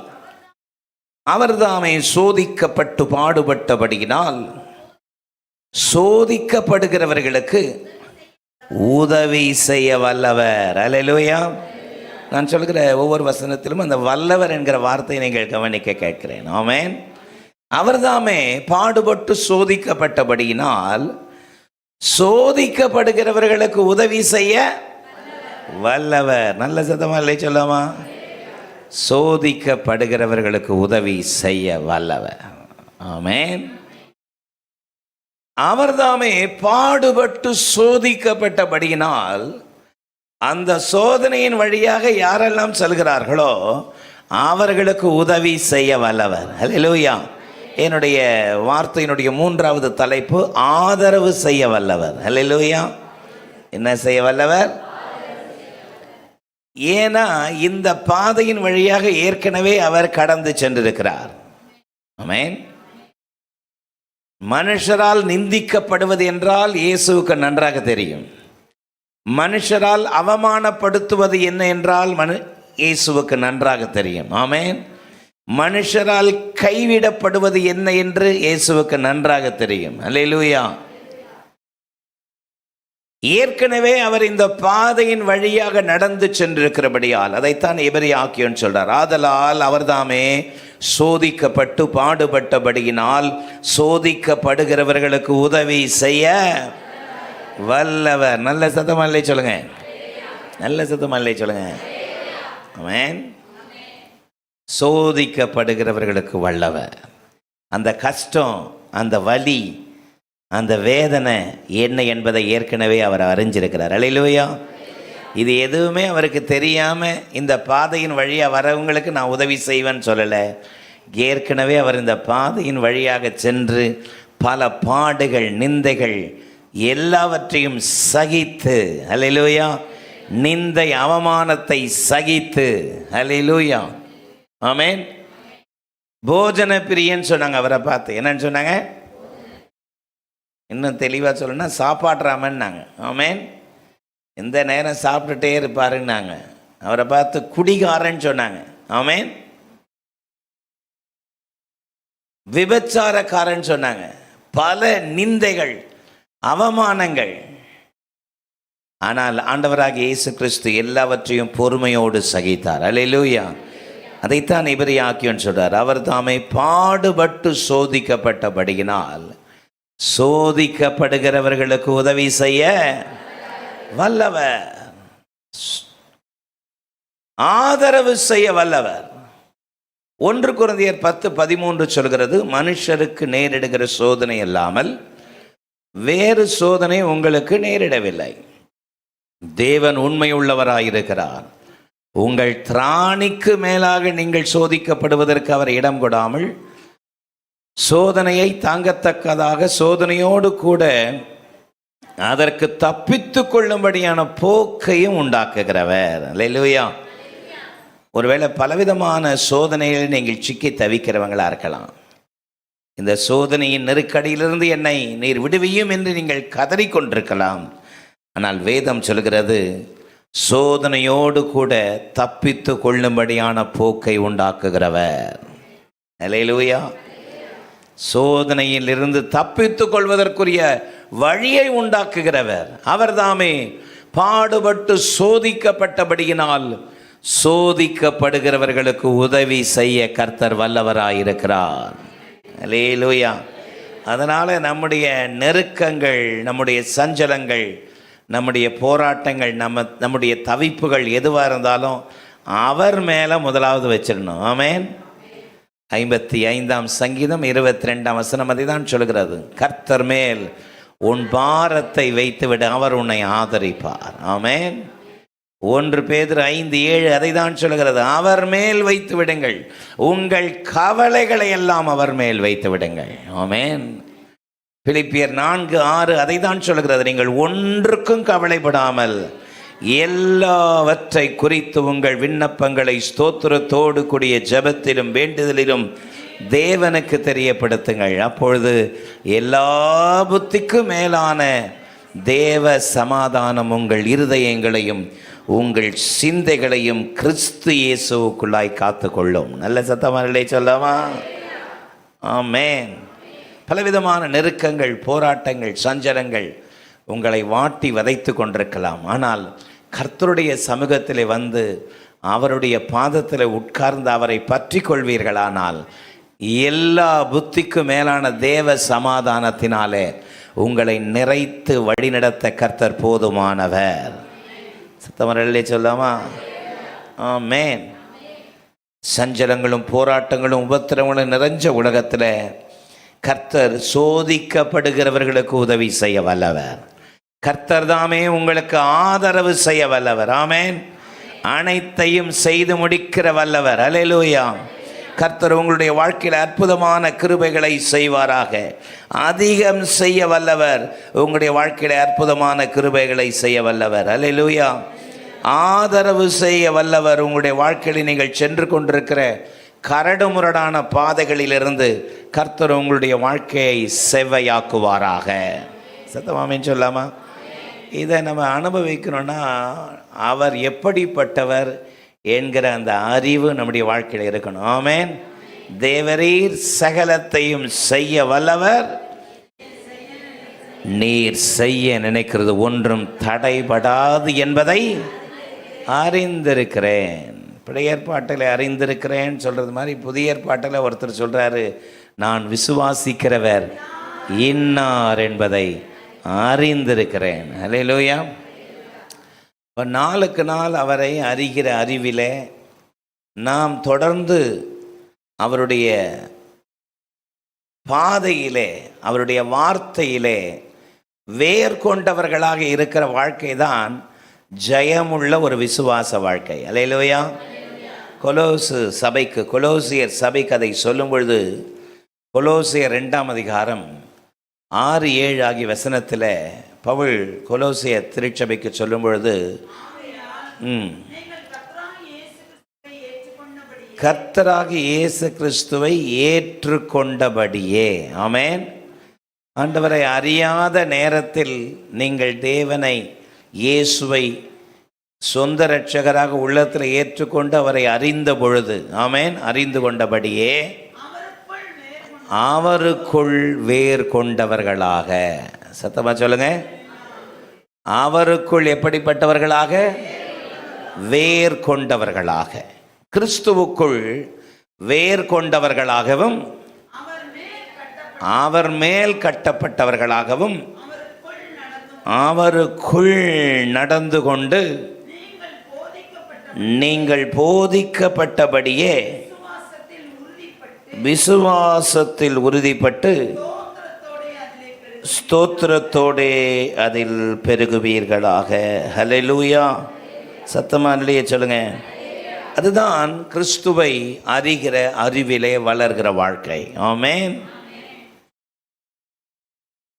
அவர் தாமே சோதிக்கப்பட்டு பாடுபட்டபடியினால் சோதிக்கப்படுகிறவர்களுக்கு உதவி செய்ய வல்லவர். அல்லேலூயா. நான் சொல்கிற ஒவ்வொரு வசனத்திலும் அந்த வல்லவர் என்கிற வார்த்தையை நீங்கள் கவனிக்க கேட்கிறேன். ஆமென். அவர் தாமே பாடுபட்டு சோதிக்கப்பட்டபடியினால் சோதிக்கப்படுகிறவர்களுக்கு உதவி செய்ய வல்லவர். நல்ல சத்தமா இல்லை சொல்லாமா? சோதிக்கப்படுகிறவர்களுக்கு உதவி செய்ய வல்லவர். ஆமென். அவர் தாமே பாடுபட்டு சோதிக்கப்பட்டபடியினால் அந்த சோதனையின் வழியாக யாரெல்லாம் செல்கிறார்களோ அவர்களுக்கு உதவி செய்ய வல்லவர். அல்லேலூயா. என்னுடைய வார்த்தையினுடைய 3வது தலைப்பு ஆதரவு செய்ய வல்லவர். அல்லேலூயா. என்ன செய்ய வல்லவர்? ஏன்னா இந்த பாதையின் வழியாக ஏற்கனவே அவர் கடந்து சென்றிருக்கிறார். ஆமென். மனுஷரால் நிந்திக்கப்படுவது என்றால் இயேசுவுக்கு நன்றாக தெரியும். மனுஷரால் அவமானப்படுத்துவது என்ன என்றால் இயேசுவுக்கு நன்றாக தெரியும். ஆமென். மனுஷரால் கைவிடப்படுவது என்ன என்று இயேசுவுக்கு நன்றாக தெரியும். அல்லேலூயா. ஏற்கனவே அவர் இந்த பாதையின் வழியாக நடந்து சென்றிருக்கிறபடியால் அதைத்தான் எபிரேய ஆக்கியோன் சொல்றார். ஆதலால் அவர்தாமே சோதிக்கப்பட்டு பாடுபட்டபடியினால் சோதிக்கப்படுகிறவர்களுக்கு உதவி செய்ய வல்லவர். நல்ல சத்தமா இல்லை சொல்லுங்க, நல்ல சத்தமா இல்லை சொல்லுங்க. ஆமென். சோதிக்கப்படுகிறவர்களுக்கு வல்லவர். அந்த கஷ்டம், அந்த வலி, அந்த வேதனை என்ன என்பதை ஏற்கனவே அவர் அறிஞ்சிருக்கிறார். அல்லேலூயா. இது எதுவுமே அவருக்கு தெரியாமல் இந்த பாதையின் வழியாக வரவங்களுக்கு நான் உதவி செய்வேன்னு சொல்லலை. ஏற்கனவே அவர் இந்த பாதையின் வழியாக சென்று பல பாடுகள், நிந்தைகள் எல்லாவற்றையும் சகித்து, அல்லேலூயா, நிந்தை அவமானத்தை சகித்து, அல்லேலூயா, ஆமென். போஜன பிரியன்னு சொன்னாங்க அவரை பார்த்து. என்னன்னு சொன்னாங்க? இன்னும் தெளிவாக சொல்லணும்னா சாப்பாடுறாமன்னாங்க. ஆமென். எந்த நேரம் சாப்பிட்டுட்டே இருப்பாருன்னாங்க. அவரை பார்த்து குடிகாரன்னு சொன்னாங்க. ஆமென். விபச்சாரக்காரன் சொன்னாங்க. பல நிந்தைகள், அவமானங்கள். ஆனால் ஆண்டவராகிய இயேசு கிறிஸ்து எல்லாவற்றையும் பொறுமையோடு சகித்தார். அல்லேலூயா. அதைத்தான் எபிரேய ஆக்கியோன் சொல்றார். அவர் தாமே பாடுபட்டு சோதிக்கப்பட்டபடியினால் சோதிக்கப்படுகிறவர்களுக்கு உதவி செய்ய வல்லவர், ஆதரவு செய்ய வல்லவர். 1 கொரிந்தியர் 10:13 சொல்கிறது, மனுஷருக்கு நேரிடுகிற சோதனை அல்லாமல் வேறு சோதனை உங்களுக்கு நேரிடவில்லை. தேவன் உண்மையுள்ளவராயிருக்கிறார். உங்கள் திராணிக்கு மேலாக நீங்கள் சோதிக்கப்படுவதற்கு அவர் இடம் கொடாமல் சோதனையை தாங்கத்தக்கதாக சோதனையோடு கூட அதற்கு தப்பித்து கொள்ளும்படியான போக்கையும் உண்டாக்குகிறவர். அல்லேலூயா. ஒருவேளை பலவிதமான சோதனைகளில் நீங்கள் சிக்கி தவிக்கிறவங்களா இருக்கலாம். இந்த சோதனையின் நெருக்கடியிலிருந்து என்னை நீர் விடுவியும் என்று நீங்கள் கதறிக்கொண்டிருக்கலாம். ஆனால் வேதம் சொல்கிறது, சோதனையோடு கூட தப்பித்து கொள்ளும்படியான போக்கை உண்டாக்குகிறவர். அல்லேலூயா. சோதனையில் இருந்து தப்பித்துக் கொள்வதற்குரிய வழியை உண்டாக்குகிறவர் அவர்தாமே. பாடுபட்டு சோதிக்கப்பட்டபடியினால் சோதிக்கப்படுகிறவர்களுக்கு உதவி செய்ய கர்த்தர் வல்லவராயிருக்கிறார். அல்லேலூயா. அதனால் நம்முடைய நெருக்கங்கள், நம்முடைய சஞ்சலங்கள், நம்முடைய போராட்டங்கள், நம்முடைய தவிப்புகள் எதுவாக இருந்தாலும் அவர் மேலே முதலாவது வச்சிடணும். ஆமென். 55ஆம் சங்கீதம் 22ஆம் வசனம் அதை தான் சொல்கிறது. கர்த்தர் மேல் உன் பாரத்தை வைத்துவிடு, அவர் உன்னை ஆதரிப்பார். ஆமென். 1 பேதுரு 5:7 அதை தான் சொல்கிறது. அவர் மேல் வைத்து விடுங்கள், உங்கள் கவலைகளை எல்லாம் அவர் மேல் வைத்து விடுங்கள். ஆமென். பிலிப்பியர் 4:6 அதை தான் சொல்கிறது. நீங்கள் ஒன்றுக்கும் கவலைப்படாமல் எல்லாவற்றை குறித்து உங்கள் விண்ணப்பங்களை ஸ்தோத்திரத்தோடு கூடிய ஜெபத்திலும் வேண்டுதலிலும் தேவனுக்கு தெரியப்படுத்துங்கள். அப்பொழுது எல்லா புத்திக்கும் மேலான தேவ சமாதானம் உங்கள் இருதயங்களையும் உங்கள் சிந்தைகளையும் கிறிஸ்து இயேசுவுக்குள்ளாய் காத்து கொள்ளும். நல்ல சத்தமானே சொல்லாமா? ஆமென். பலவிதமான நெருக்கங்கள், போராட்டங்கள், சஞ்சலங்கள் உங்களை வாட்டி வதைத்து கொண்டிருக்கலாம். ஆனால் கர்த்தருடைய சமூகத்தில் வந்து அவருடைய பாதத்தில் உட்கார்ந்து அவரை பற்றி கொள்வீர்களானால் எல்லா புத்திக்கு மேலான தேவ சமாதானத்தினாலே உங்களை நிறைத்து வழிநடத்த கர்த்தர் போதுமானவர். சத்தமரல்லே சொல்லாமா? ஆமென். சஞ்சலங்களும் போராட்டங்களும் உபத்திரங்களும் நிறைஞ்ச உலகத்தில் கர்த்தர் சோதிக்கப்படுகிறவர்களுக்கு உதவி செய்ய வல்லவர். கர்த்தர் தாமே உங்களுக்கு ஆதரவு செய்ய வல்லவர். ஆமென். அனைத்தையும் செய்து முடிக்கிற வல்லவர். அல்லேலூயா. கர்த்தர் உங்களுடைய வாழ்க்கையில் அற்புதமான கிருபைகளை செய்வாராக. அதிகம் செய்ய வல்லவர். உங்களுடைய வாழ்க்கையில் அற்புதமான கிருபைகளை செய்ய வல்லவர். அல்லேலூயா. ஆதரவு செய்ய வல்லவர். உங்களுடைய வாழ்க்கையில் நீங்கள் சென்று கொண்டிருக்கிற கரடுமுரடான பாதைகளிலிருந்து கர்த்தர் உங்களுடைய வாழ்க்கையை செவ்வையாக்குவாராக. சத்தமாமேன்னு சொல்லாமா? இதை நம்ம அனுபவிக்கணும்னா அவர் எப்படிப்பட்டவர் என்கிற அந்த அறிவு நம்முடைய வாழ்க்கையில் இருக்கணும். ஆமென். தேவரீர் சகலத்தையும் செய்ய வல்லவர், நீர் செய்ய நினைக்கிறது ஒன்றும் தடைபடாது என்பதை அறிந்திருக்கிறேன். பழைய ஏற்பாட்டில் அறிந்திருக்கிறேன் சொல்கிறது மாதிரி புதிய ஏற்பாட்டில் ஒருத்தர் சொல்கிறாரு, நான் விசுவாசிக்கிறவர் இன்னார் என்பதை அறிந்திருக்கிறேன். அல்லேலூயா. இப்போ நாளுக்கு நாள் அவரை அறிகிற அறிவிலே நாம் தொடர்ந்து அவருடைய பாதையிலே, அவருடைய வார்த்தையிலே வேர் கொண்டவர்களாக இருக்கிற வாழ்க்கை தான் ஜெயமுள்ள ஒரு விசுவாச வாழ்க்கை. அல்லேலூயா. கொலோசியர் சபைக்கு அதை சொல்லும் பொழுது கொலோசியர் 2ஆம் அதிகாரம் 6-7 ஆகிய வசனத்தில் பவுல் கொலோசியர் திருச்சபைக்கு சொல்லும் பொழுது கர்த்தராகிய இயேசு கிறிஸ்துவை ஏற்றுக்கொண்டபடியே. ஆமென். ஆண்டவரை அறியாத நேரத்தில் நீங்கள் தேவனை, இயேசுவை சொந்த இரட்சகராக உள்ளத்தில் ஏற்றுக்கொண்டு அவரை அறிந்த பொழுது, ஆமென், அறிந்து கொண்டபடியே அவருக்குள் வேர் கொண்டவர்களாக. சத்தமா சொல்லுங்க. அவருக்குள் எப்படிப்பட்டவர்களாக? வேர் கொண்டவர்களாக. கிறிஸ்துவுக்குள் வேர் கொண்டவர்களாகவும் அவர் மேல் கட்டப்பட்டவர்களாகவும் அவருக்குள் நடந்து கொண்டு நீங்கள் போதிக்கப்பட்டபடியே விசுவாசத்தில் உறுதிப்பட்டு ஸ்தோத்திரத்தோடே அதில் பெருகுவீர்களாக. ஹல்லேலூயா. சத்தமா இல்லையே சொல்லுங்க. அதுதான் கிறிஸ்துவை அறிகிற அறிவிலே வளர்கிற வாழ்க்கை. ஆமென்.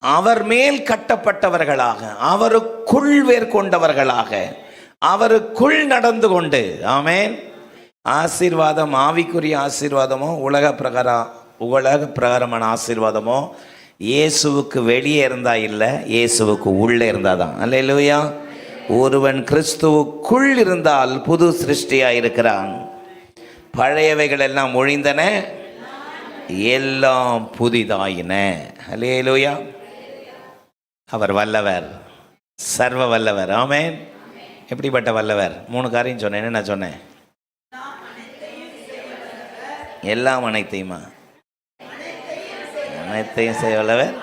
அவர் மேல் கட்டப்பட்டவர்களாக, அவருக்குள் வேர் கொண்டவர்களாக, அவருக்குள் நடந்து கொண்டு. ஆமென். ஆசீர்வாதம், ஆவிக்குரிய ஆசீர்வாதமோ உலக பிரகாரமான ஆசீர்வாதமோ இயேசுவுக்கு வெளியே இருந்தா இல்லை, இயேசுவுக்கு உள்ளே இருந்தாதான். அல்லேலூயா. ஒருவன் கிறிஸ்துவுக்குள் இருந்தால் புது சிருஷ்டியாக இருக்கிறான். பழையவைகள் எல்லாம் ஒழிந்தன, எல்லாம் புதிதாயின. அல்லேலூயா. அவர் வல்லவர், சர்வ வல்லவர். ஆமென். எப்படிப்பட்ட வல்லவர்? 3 காரியம் சொன்னேன். என்ன சொன்னேன்? எல்லாம் அனைத்தையுமா? அனைத்தையும் செய்ய வல்லவர்,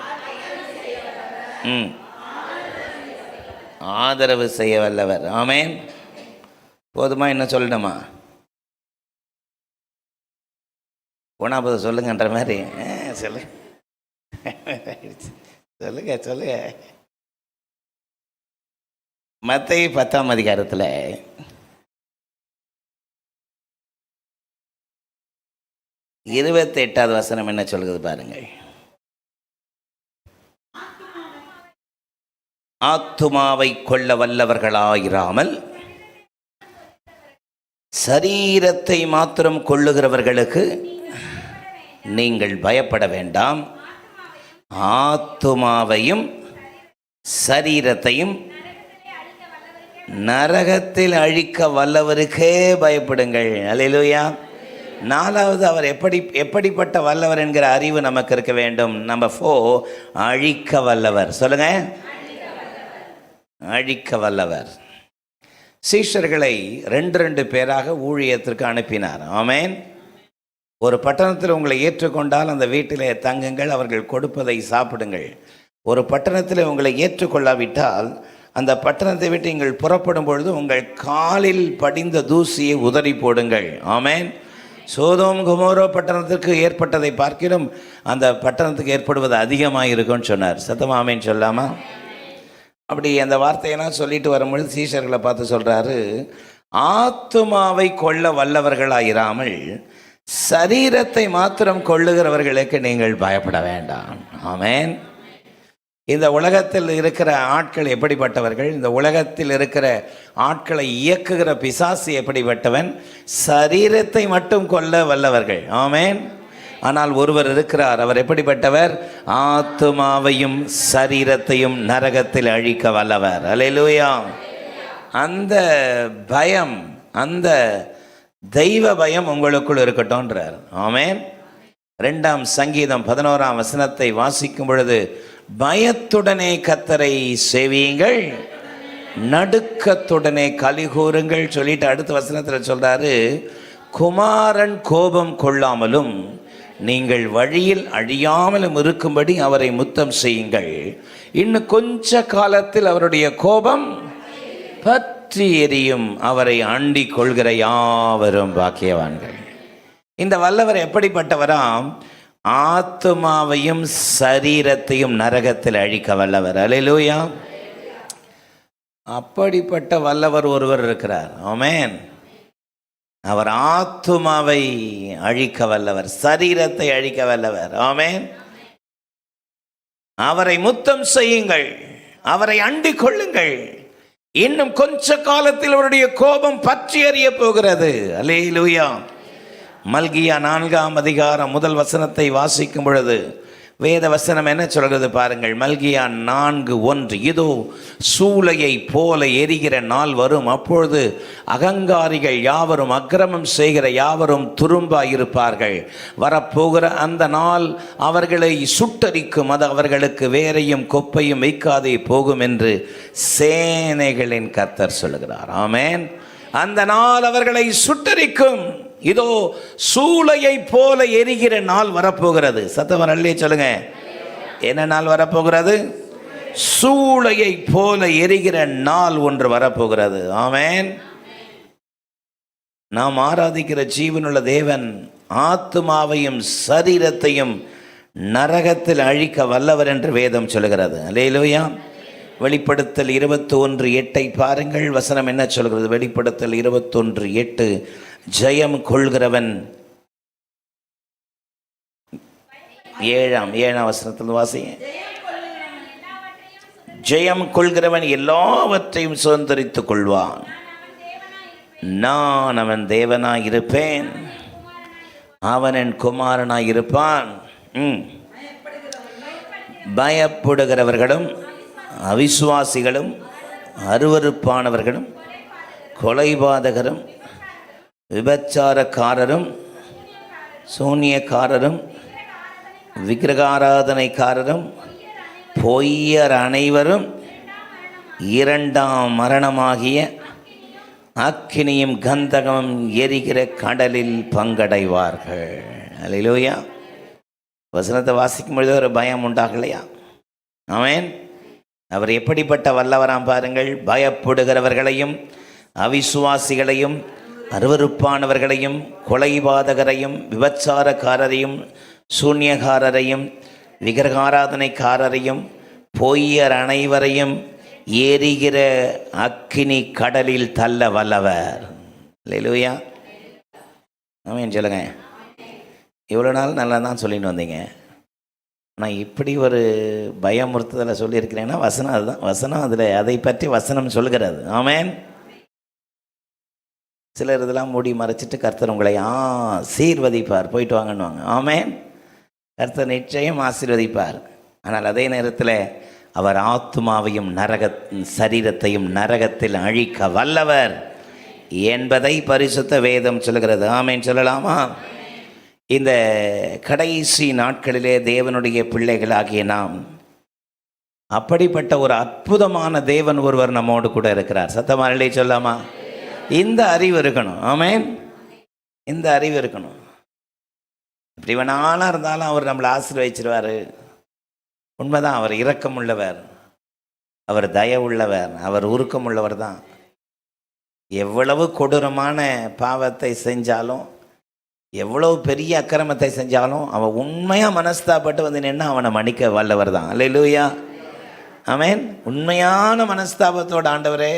ஆதரவு செய்ய வல்லவர். ஆமென். போதுமா? என்ன சொல்லணுமா? போனாபது சொல்லுங்கன்ற மாதிரி சொல்லு சொல்லுங்க சொல்லுங்க. மத்தேயு 10ஆம் அதிகாரத்தில் 28வது வசனம் என்ன சொல்கிறது பாருங்கள். ஆத்துமாவை கொள்ள வல்லவர்களாயிராமல் சரீரத்தை மாத்திரம் கொள்ளுகிறவர்களுக்கு நீங்கள் பயப்பட வேண்டாம். ஆத்துமாவையும் சரீரத்தையும் நரகத்தில் அழிக்க வல்லவருக்கே பயப்படுங்கள். அல்லேலூயா. 4வது, அவர் எப்படிப்பட்ட வல்லவர் என்கிற அறிவு நமக்கு இருக்க வேண்டும். நம்பர் 4, அழிக்க வல்லவர். சொல்லுங்க. அழிக்க வல்லவர். சீஷர்களை 2 பேராக ஊழியத்திற்கு அனுப்பினார். ஆமென். ஒரு பட்டணத்தில் உங்களை ஏற்றுக்கொண்டால் அந்த வீட்டிலே தங்குங்கள், அவர்கள் கொடுப்பதை சாப்பிடுங்கள். ஒரு பட்டணத்தில் உங்களை ஏற்றுக்கொள்ளாவிட்டால் அந்த பட்டணத்தை விட்டு நீங்கள் புறப்படும் பொழுது உங்கள் காலில் படிந்த தூசியை உதறி போடுங்கள். ஆமென். சோதோம் கொமோரோ பட்டணத்திற்கு ஏற்பட்டதை பார்க்கிறோம் அந்த பட்டணத்துக்கு ஏற்படுவது அதிகமாக இருக்கும்னு சொன்னார். சத்தமா ஆமென் சொல்லாமா? அப்படி அந்த வார்த்தையெல்லாம் சொல்லிட்டு வரும்பொழுது சீஷர்களை பார்த்து சொல்கிறாரு, ஆத்துமாவை கொள்ள வல்லவர்களாயிராமல் சரீரத்தை மாத்திரம் கொள்ளுகிறவர்களுக்கு நீங்கள் பயப்பட வேண்டாம். ஆமென். இந்த உலகத்தில் இருக்கிற ஆட்கள் எப்படிப்பட்டவர்கள்? இந்த உலகத்தில் இருக்கிற ஆட்களை இயக்குகிற பிசாசு எப்படிப்பட்டவன்? சரீரத்தை மட்டும் கொல்ல வல்லவர்கள். ஆமென். ஆனால் ஒருவர் இருக்கிறார். அவர் எப்படிப்பட்டவர்? ஆத்துமாவையும் சரீரத்தையும் நரகத்தில் அழிக்க வல்லவர். அல்லேலூயா. அந்த பயம், அந்த தெய்வ பயம் உங்களுக்குள் இருக்கட்டும்ன்றார். ஆமென். 2ஆம் சங்கீதம் 11ஆம் வசனத்தை வாசிக்கும் பொழுது, பயத்துடனே கர்த்தரை சேவியுங்கள், நடுக்கத்துடனே கலிகூறுங்கள் சொல்லிட்டு அடுத்த வசனத்தில் சொல்றாரு, குமாரன் கோபம் கொள்ளாமலும் நீங்கள் வழியில் அழியாமலும் இருக்கும்படி அவரை முத்தம் செய்யுங்கள், இன்னும் கொஞ்ச காலத்தில் அவருடைய கோபம் பற்றி எரியும், அவரை அண்டிக் கொள்கிற யாவரும் பாக்கியவான்கள். இந்த வல்லவர் எப்படிப்பட்டவராம்? ஆத்துமாவையும் சரீரத்தையும் நரகத்தில் அழிக்க வல்லவர். அல்லேலூயா. அப்படிப்பட்ட வல்லவர் ஒருவர் இருக்கிறார். ஆமென். அவர் ஆத்துமாவை அழிக்க வல்லவர், சரீரத்தை அழிக்க வல்லவர். ஆமென். அவரை முத்தம் செய்யுங்கள், அவரை அண்டிக் கொள்ளுங்கள், இன்னும் கொஞ்ச காலத்தில் அவருடைய கோபம் பற்றி எறிய போகிறது. அல்லேலூயா. மல்கியா 4ஆம் அதிகாரம் 1 வசனத்தை வாசிக்கும் பொழுது வேத வசனம் என்ன சொல்கிறது பாருங்கள். மல்கியா 4:1, இதோ சூளையை போல எரிகிற நாள் வரும், அப்பொழுது அகங்காரிகள் யாவரும் அக்கிரமம் செய்கிற யாவரும் துரும்பாயிருப்பார்கள். வரப்போகிற அந்த நாள் அவர்களை சுட்டரிக்கும், அது அவர்களுக்கு வேரையும் கொப்பையும் வைக்காதே போகும் என்று சேனைகளின் கர்த்தர் சொல்கிறார். ஆமென். அந்த நாள் அவர்களை சுட்டரிக்கும். இதோ சூளையை போல எரிகிற நாள் வரப்போகிறது. சத்தவர் அல்லே சொல்லுங்க. என்ன நாள் வரப்போகிறது? சூளையை போல எரிகிற நாள் ஒன்று வரப்போகிறது. ஆமென். நாம் ஆராதிக்கிற ஜீவனுள்ள தேவன் ஆத்துமாவையும் சரீரத்தையும் நரகத்தில் அழிக்க வல்லவர் என்று வேதம் சொல்கிறது. அல்லேலூயா. வெளிப்படுத்தல் 21:8 பாருங்கள். வசனம் என்ன சொல்கிறது? வெளிப்படுத்தல் 21:8, ஜெயம் கொள்கிறவன், 7ஆம் வசனத்தில் வாசிங்க. ஜெயம் கொள்கிறவன் எல்லாவற்றையும் சுதந்தரித்துக் கொள்வான், நான் அவன் தேவனாய் இருப்பேன், அவன் என் குமாரனாய் இருப்பான். பயப்படுகிறவர்களும் அவிசுவாசிகளும் அருவருப்பானவர்களும் கொலைபாதகரும் விபச்சாரக்காரரும் சூனியக்காரரும் விக்கிரகாராதனைக்காரரும் பொய்யர் அனைவரும் 2ஆம் மரணமாகிய அக்கினியும் கந்தகமும் எரிகிற கடலில் பங்கடைவார்கள். அல்லேலூயா. வசனத்தை வாசிக்கும் பொழுது ஒரு பயம் உண்டாகலையா? ஆமென். அவர் எப்படிப்பட்ட வல்லவராம் பாருங்கள். பயப்படுகிறவர்களையும் அவிசுவாசிகளையும் அருவருப்பானவர்களையும் கொலைபாதகரையும் விபச்சாரக்காரரையும் சூன்யகாரரையும் விக்கிரகாராதனைக்காரரையும் பொய்யர் அனைவரையும் எரிகிற அக்கினி கடலில் தள்ள வல்லவர். அல்லேலூயா. ஆமென் சொல்லுங்க. இவ்வளோ நாள் நல்லா தான் சொல்லிட்டு வந்தீங்க, நான் இப்படி ஒரு பயமுறுத்துதலை சொல்லியிருக்கிறேன்னா வசனம் அதுதான். வசனம் அதில் அதை பற்றி வசனம் சொல்கிறது. ஆமென். சிலர் இதெல்லாம் மூடி மறைச்சிட்டு கர்த்தர் உங்களை ஆசீர்வதிப்பார், போயிட்டு வாங்கன்னுவாங்க. ஆமென். கர்த்தர் நிச்சயம் ஆசீர்வதிப்பார். ஆனால் அதே நேரத்தில் அவர் ஆத்துமாவையும் சரீரத்தையும் நரகத்தில் அழிக்க வல்லவர் என்பதை பரிசுத்த வேதம் சொல்கிறது. ஆமென் சொல்லலாமா? இந்த கடைசி நாட்களிலே தேவனுடைய பிள்ளைகளாகிய நாம் அப்படிப்பட்ட ஒரு அற்புதமான தேவன் ஒருவர் நம்மோடு கூட இருக்கிறார். சத்தமாரிலே சொல்லாமா? இந்த அறிவு இருக்கணும். ஆமென். இந்த அறிவு இருக்கணும். இப்படி வேணாலும் இருந்தாலும் அவர் நம்மளை ஆசீர்வதிச்சிருவார். உண்மைதான். அவர் இரக்கம் உள்ளவர், அவர் தயவுள்ளவர், அவர் உருக்கம் உள்ளவர் தான். எவ்வளவு கொடூரமான பாவத்தை செஞ்சாலும், எவ்வளவு பெரிய அக்கிரமத்தை செஞ்சாலும் அவன் உண்மையாக மனஸ்தாப்பட்டு வந்து நின்று அவனை மன்னிக்க வல்லவர் தான். அல்லேலூயா. ஆமென். உண்மையான மனஸ்தாபத்தோட ஆண்டவரே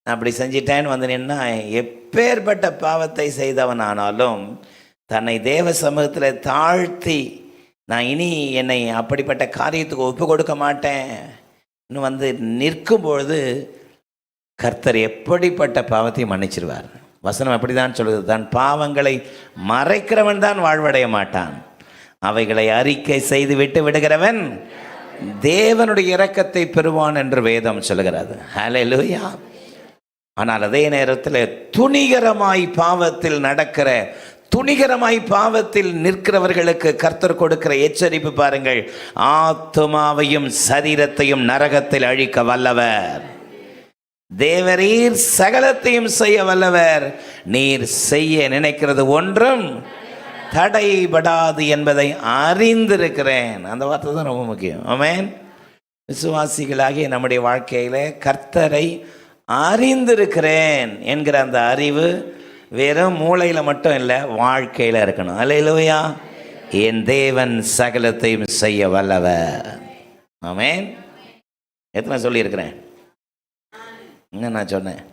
நான் அப்படி செஞ்சிட்டேன்னு வந்து நின்னா, எப்பேற்பட்ட பாவத்தை செய்தவன் ஆனாலும் தன்னை தேவ சமூகத்தில் தாழ்த்தி நான் இனி என்னை அப்படிப்பட்ட காரியத்துக்கு ஒப்பு கொடுக்க மாட்டேன் இன்னும் வந்து நிற்கும்பொழுது கர்த்தர் எப்படிப்பட்ட பாவத்தையும் மன்னிச்சிருவார். வசனம் அப்படி தான் சொல்லுது. தன் பாவங்களை மறைக்கிறவன் தான் வாழ்வடைய மாட்டான், அவைகளை அறிக்கை செய்து விட்டு விடுகிறவன் தேவனுடைய இரக்கத்தை பெறுவான் என்று வேதம் சொல்கிறது. ஹல்லேலூயா. ஆனால் அதே நேரத்தில் துணிகரமாய் பாவத்தில் நடக்கிற துணிகரமாய் பாவத்தில் நிற்கிறவர்களுக்கு கர்த்தர் கொடுக்கிற எச்சரிப்பு பாருங்கள். ஆத்துமாவையும் சரீரத்தையும் நரகத்தில் அழிக்க வல்லவர். தேவரீர் சகலத்தையும் செய்ய வல்லவர். நீர் செய்ய நினைக்கிறது ஒன்றும் தடைபடாது என்பதை அறிந்திருக்கிறேன். அந்த வார்த்தை தான் ரொம்ப முக்கியம். ஆமென். விசுவாசிகளாகிய நம்முடைய வாழ்க்கையில் கர்த்தரை அறிந்திருக்கிறேன் என்கிற அந்த அறிவு வெறும் மூளையில் மட்டும் இல்லை, வாழ்க்கையில் இருக்கணும். அல்லேலூயா. என் தேவன் சகலத்தையும் செய்ய வல்லவர். ஆமென். எத்தனை சொல்லியிருக்கிறேன்? என்ன நான் சொன்னேன்?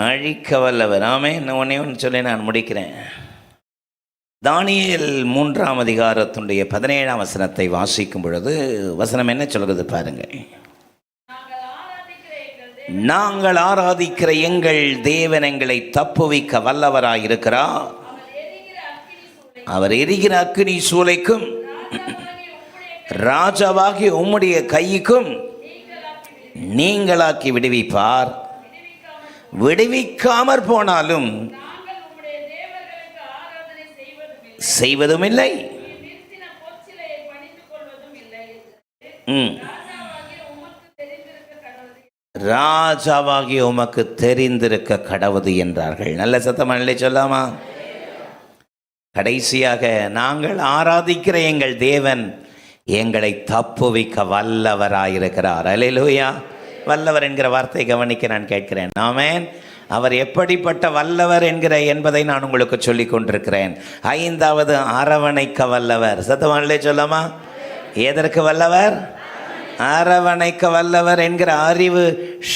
அழிக்க வல்லவர். ஆமென். ஒன்னே ஒன்று சொல்லி நான் முடிக்கிறேன். தானியேல் 3ஆம் அதிகாரத்துடைய 17ஆம் வசனத்தை வாசிக்கும் பொழுது வசனம் என்ன சொல்கிறது பாருங்கள். நாங்கள் ஆராதிக்கிற எங்கள் தேவன் எங்களை தப்புவிக்க வல்லவராயிருக்கிறார். அவர் எரிகிற அக்கினி சூளைக்கும் ராஜாவாகி உம்முடைய கைக்கும் நீங்களாக்கி விடுவிப்பார். விடுவிக்காமற் போனாலும் செய்வதும் இல்லை. ராஜாவாகி உமக்கு தெரிந்திருக்க கடவுது என்றார்கள். நல்ல சத்தமா இல்லை சொல்லாமா? கடைசியாக நாங்கள் ஆராதிக்கிற எங்கள் தேவன் எங்களை தப்புவிக்க வல்லவராயிருக்கிறார். அல்லேலூயா. வல்லவர் என்கிற வார்த்தை கவனிக்க நான் கேட்கிறேன். ஆமென். அவர் எப்படிப்பட்ட வல்லவர் என்பதை நான் உங்களுக்கு சொல்லிக் கொண்டிருக்கிறேன். 5வது அரவணைக்க வல்லவர். சத்தமானே சொல்லாமா? எதற்கு வல்லவர்? அரவணைக்க வல்லவர் என்கிற அறிவு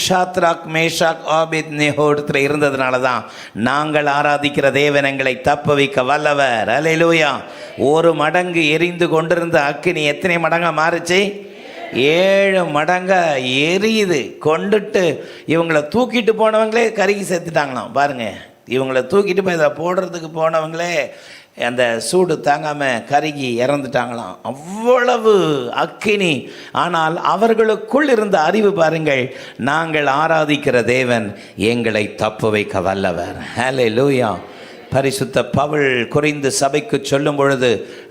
ஷாத்ராக் மேஷாக் ஆபேத்நேகோடத்தில் இருந்ததுனால தான் நாங்கள் ஆராதிக்கிற தேவன் எங்களை தப்புவிக்க வல்லவர். அல்லேலூயா. ஒரு மடங்கு எரிந்து கொண்டிருந்த அக்கினி எத்தனை மடங்கா மாறுச்சு? 7 மடங்கா எரியுது. கொண்டுட்டு இவங்களை தூக்கிட்டு போனவங்களே கருகி செத்துட்டாங்களாம். பாருங்க, இவங்களை தூக்கிட்டு போய் இதில் போடுறதுக்கு போனவங்களே அந்த சூடு தாங்காமல் கருகி இறந்துட்டாங்களாம். அவ்வளவு அக்கினி. ஆனால் அவர்களுக்குள் இருந்த அறிவு பாருங்கள், நாங்கள் ஆராதிக்கிற தேவன் எங்களை தப்பு வைக்க வல்லவர். ஹல்லேலூயா. பரிசுத்த பவுல் கொரிந்து சபைக்கு சொல்லும் பொழுது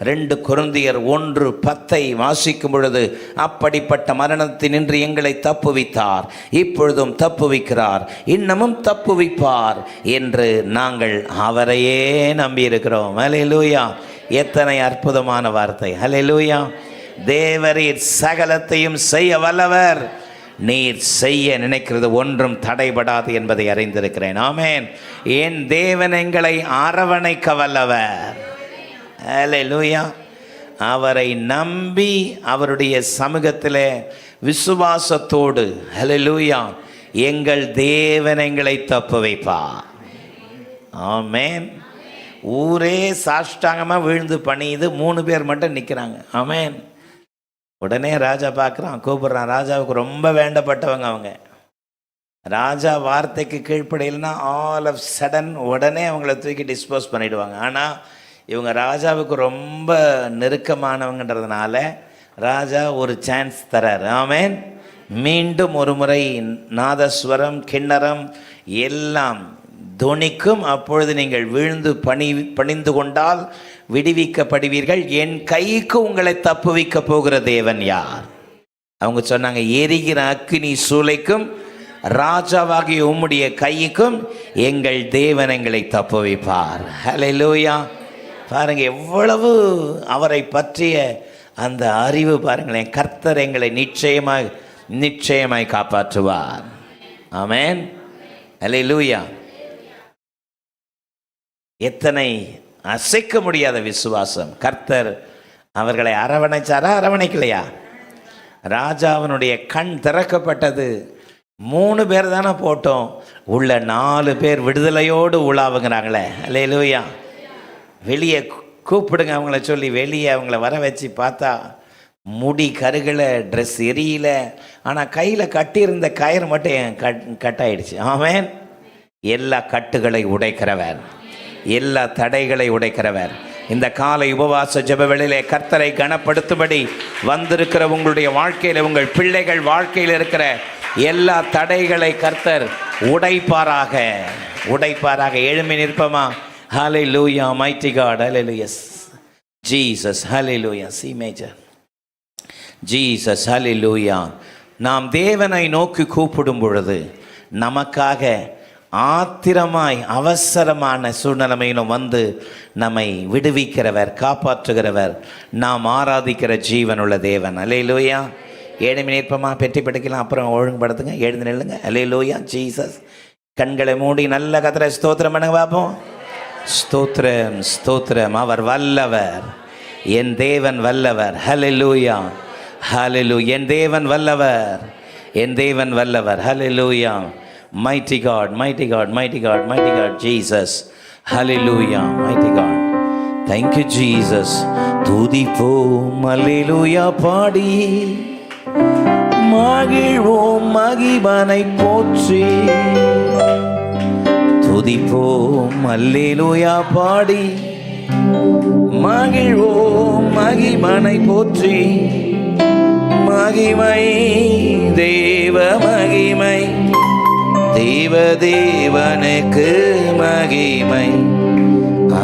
2 கொரிந்தியர் 1:10 வாசிக்கும் பொழுது, அப்படிப்பட்ட மரணத்தினின்று எங்களை தப்புவித்தார், இப்பொழுதும் தப்புவிக்கிறார், இன்னமும் தப்புவிப்பார் என்று நாங்கள் அவரையே நம்பியிருக்கிறோம். ஹல்லேலூயா. எத்தனை அற்புதமான வார்த்தை. ஹல்லேலூயா. தேவரீர் சகலத்தையும் செய்ய வல்லவர். நீர் செய்ய நினைக்கிறது ஒன்றும் தடைபடாது என்பதை அறிந்திருக்கிறேன். ஆமென். என் தேவன் எங்களை அரவணைக்க வல்லவர். ஹல்லேலூயா. அவரை நம்பி அவருடைய சமூகத்தில் விசுவாசத்தோடு ஹல்லேலூயா எங்கள் தேவன் எங்களை தப்பு வைப்பார். ஆமென். ஊரே சாஷ்டாங்கமாக விழுந்து பணியுது, 3 பேர் மட்டும் நிற்கிறாங்க. ஆமென். உடனே ராஜா பார்க்குறான், கூப்பிட்றான். ராஜாவுக்கு ரொம்ப வேண்டப்பட்டவங்க அவங்க. ராஜா வார்த்தைக்கு கீழ்ப்படையில்னா ஆல் ஆஃப் சடன் உடனே அவங்கள தூக்கி டிஸ்போஸ் பண்ணிவிடுவாங்க. ஆனால் இவங்க ராஜாவுக்கு ரொம்ப நெருக்கமானவங்கன்றதுனால ராஜா ஒரு சான்ஸ் தரார். ஆமென். மீண்டும் ஒரு முறை நாதஸ்வரம் கிண்ணறம் எல்லாம் துணிக்கும். அப்பொழுது நீங்கள் விழுந்து பணிந்து கொண்டால் விடுவிக்கப்படுவீர்கள். என் கைக்கு உங்களை தப்புவிக்க போகிற தேவன் யார்? அவங்க சொன்னாங்க, எரிகிற அக்கினி சூளைக்கும் ராஜாவாகிய உம்முடைய கைக்கும் எங்கள் தேவன் எங்களை தப்புவிப்பார். ஹல்லேலூயா. பாருங்க, எவ்வளவு அவரை பற்றிய அந்த அறிவு பாருங்களேன். கர்த்தர் எங்களை நிச்சயமாய் காப்பாற்றுவார். ஆமென். ஹல்லேலூயா. எத்தனை அசைக்க முடியாத விசுவாசம். கர்த்தர் அவர்களை அரவணைச்சாரா, அரவணைக்கலையா? ராஜாவினுடைய கண் திறக்கப்பட்டது. 3 பேர் தானே போட்டோம், உள்ள 4 பேர் விடுதலையோடு உலாவுங்கிறாங்களே. அல்லேலூயா. வெளியே கூப்பிடுங்க அவங்கள சொல்லி வெளியே அவங்கள வர வச்சு பார்த்தா முடி கருகலை, ட்ரெஸ் எரியல, ஆனால் கையில் கட்டியிருந்த கயிறு மட்டும் கட்டாயிடுச்சு. ஆமென். எல்லா கட்டுகளை உடைக்கிறவர், எல்லா தடைகளை உடைக்கிறவர், இந்த காலை உபவாச ஜெபவேளையிலே கர்த்தரை கனப்படுத்தும்படி வந்திருக்கிற உங்களுடைய வாழ்க்கையில், உங்கள் பிள்ளைகள் வாழ்க்கையில் இருக்கிற எல்லா தடைகளை கர்த்தர் உடைப்பாராக. எழும்பி நிற்பமா? ஹல்லேலூயா, மைட்டி காட், ஹல்லேலூயா, ஜீசஸ், ஹல்லேலூயா, சி மேஜர், ஜீசஸ், ஹல்லேலூயா. நாம் தேவனை நோக்கி கூப்பிடும் பொழுது நமக்காக ஆத்திரமாய் அவசரமான சூழ்நிலைமையிலும் வந்து நம்மை விடுவிக்கிறவர், காப்பாற்றுகிறவர், நாம் ஆராதிக்கிற ஜீவனுள்ள தேவன். அல்லேலூயா. ஏழுமி நிற்பமா? பெற்றி படிக்கலாம், அப்புறம் ஒழுங்குபடுத்துங்க, எழுந்து நில்லுங்க. அல்லேலூயா, ஜீசஸ். கண்களை மூடி நல்ல கர்த்தரை ஸ்தோத்திரம் பண்ணுங்க பார்ப்போம். ஸ்தோத்திரம், ஸ்தோத்திரம். அவர் வல்லவர், என் தேவன் வல்லவர். ஹல்லேலூயா, ஹல்லேலூயா. என் தேவன் வல்லவர், என் தேவன் வல்லவர். ஹல்லேலூயா. Mighty God, mighty God, mighty God, mighty God, Jesus. Hallelujah, mighty God. Thank you, Jesus. துதிப்போம் அல்லேலூயா பாடி, மகிழ்வோம் மகிபனை போற்றி. துதிப்போம் அல்லேலூயா பாடி, மகிழ்வோம் மகிபனை போற்றி. மகிமை தேவ மகிமை, தேவ தேவனுக்கு மகிமை.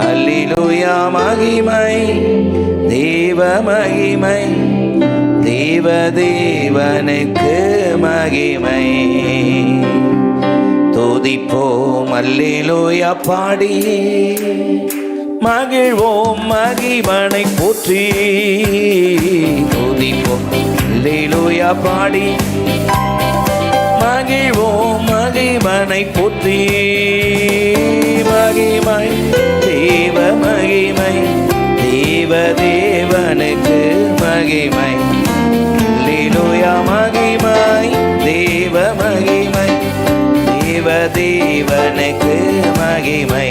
அல்லேலூயா, மகிமை தேவ மகிமை, தேவ தேவனுக்கு மகிமை. துதிப்போம் அல்லேலூயா பாடி, மகிழ்வோம் மகிபனை போற்றி. துதிப்போம் அல்லேலூயா பாடி, மகிழ்வோம் மகிபனை போற்றி. மகிமை தேவ மகிமை, தேவ தேவனுக்கு மகிமை. அல்லேலூயா, மகிமை தேவ மகிமை, தேவ தேவனுக்கு மகிமை.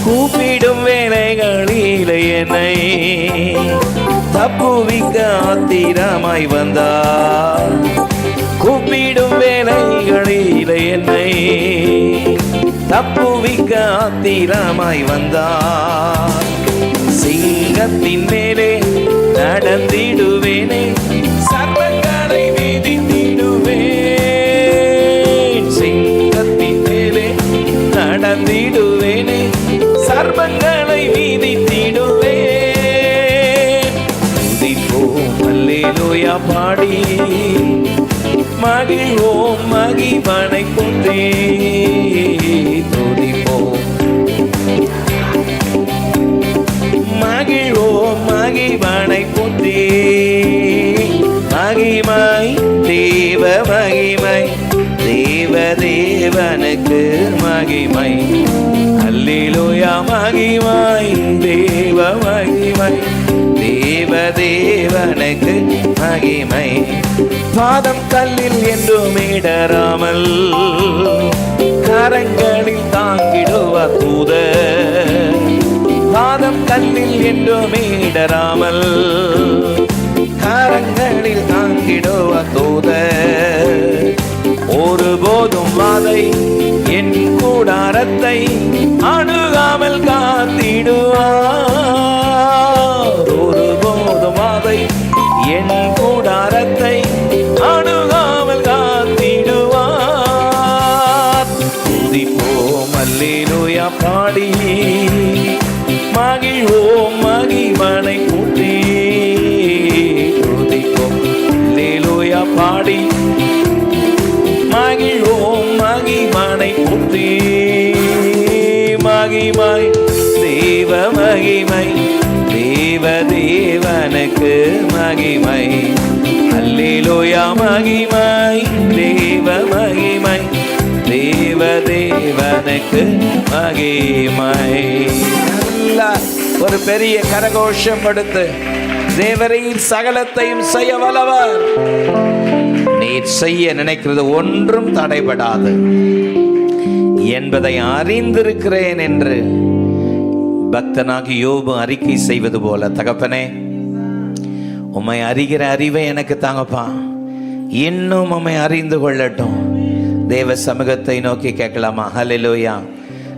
கூப்பிடும் வேளைகளில் என்னை தப்புவிக்க ஆத்திரமாய் வந்தார். கூப்பிடும் வேளைகளில் என்னை தப்புவிக்க ஆத்திரமாய் வந்தார். சிங்கத்தின் மேலே நடந்திடுவேனே, சர்வங்களை மீதித்திடுவேன். சிங்கத்தின் மேலே நடந்திடுவேனே, சர்வங்களை மீதித்திடுவேன். துதிப்போம் அல்லேலூயா பாடி, மகிழ்வோம் மகிபனை போற்றி. துதிப்போம் மகிழ்வோம் மகிபனை போற்றி. மகிமை தேவ மகிமை, தேவ தேவனுக்கு மகிமை. அல்லேலூயா, மகிமை தேவ மகிமை, தேவ தேவனுக்கு மகிமை. பாதம் கல்லில் என்றும் இடராமல், கரங்களில் தாங்கிடுவ தூதர். பாதம் கல்லில் என்றும் இடராமல், கரங்களில் தாங்கிடுவ தூதர். ஒருபோதும் வாதை என் கூடாரத்தை அணுகாமல் காத்திடுவார். ஒருபோதும் வாதை என் கூடாரத்தை அணுகாமல் காத்திடுவார். துதிப்போம் அல்லேலூயா பாடி, மகிழ்வோம் மகிபனை போற்றி. துதிப்போம் அல்லேலூயா பாடி, மகிழ்வோம் மகிபனை போற்றி. மகிமை தேவ மகிமை, தேவ தேவனுக்கு மகிமை. அல்லேலூயா, மகிமை தேவ மகிமை, தேவ தேவனுக்கு மகிமை. நல்லா ஒரு பெரிய கரகோஷம் கொடுத்து, தேவரீர் சகலத்தையும் செய்ய வல்லவர், நீர் செய்ய நினைக்கிறது ஒன்றும் தடைபடாது என்பதை அறிந்திருக்கிறேன் என்று பக்தனாகி யோபு அறிக்கை செய்வது போல, தகப்பனே உம்மை அறிகிற அறிவை எனக்கு தாங்கப்பா, இன்னும் உம்மை அறிந்து கொள்ளட்டும். தேவ சமூகத்தை நோக்கி கேட்கலாமா? ஹல்லேலூயா.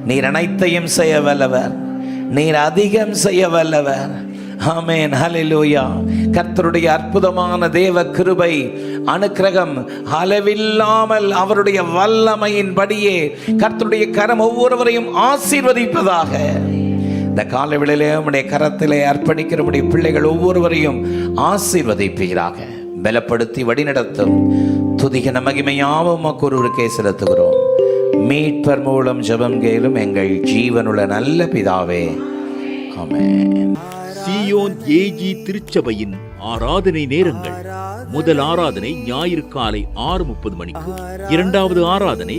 நீர் அனைத்தையும் செய்ய வல்லவர், நீர் அதிகம் செய்ய வல்லவர். ஆமென், ஹல்லேலூயா. கர்த்தருடைய அற்புதமான தேவ கிருபை அனுக்கிரகம் அளவில்லாமல் அவருடைய வல்லமையின்படியே கர்த்தருடைய கரம் ஒவ்வொருவரையும் ஆசீர்வதிப்பதாக. இந்த காலவேளையிலே உம்முடைய கரத்திலே அர்ப்பணிக்கிற உம்முடைய பிள்ளைகள் ஒவ்வொருவரையும் ஆசீர்வதிப்பீராக. பலப்படுத்தி வழிநடத்தும் துதிகன மகிமையாவும் உமக்கு ஒருவருக்கே செலுத்துகிறோம். மீட்பர் மூலம் ஜெபம் கேளும் எங்கள் ஜீவனுள்ள நல்ல பிதாவே, ஆமென். சீயோன் ஏஜி திருச்சபையின் ஆராதனை நேரங்கள்: முதல் ஆராதனை ஞாயிறு காலை 6:30 மணிக்கு, இரண்டாவது ஆராதனை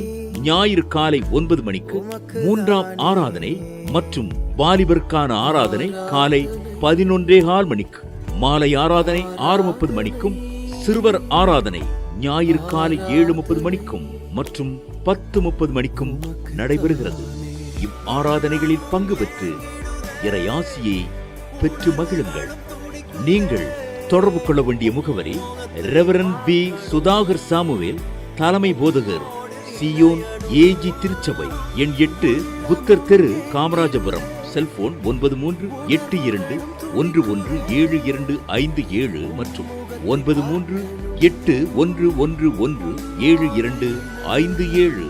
ஞாயிறு காலை 9 மணிக்கு, மூன்றாம் ஆராதனை மற்றும் வாலிபருக்கான ஆராதனை காலை 11:15 மணிக்கு, மாலை ஆராதனை 6:30 மணிக்கும், சிறுவர் ஆராதனை ஞாயிறு காலை 7:30 மணிக்கும் மற்றும் 10:30 மணிக்கும் நடைபெறுகிறது. இவ் ஆராதனைகளில் பங்கு பெற்று இறையாசியை பெற்று மகிழுங்கள். நீங்கள் தொடர்பு கொள்ள வேண்டிய முகவரி: ரெவரண்ட் பி. சுதாகர் சாமுவேல், தலைமை போதகர், சீயோன் ஏஜி திருச்சபை, எண் 8, புத்தர் தெரு, காமராஜபுரம். செல்போன் 9382117257 மற்றும் 9381117257.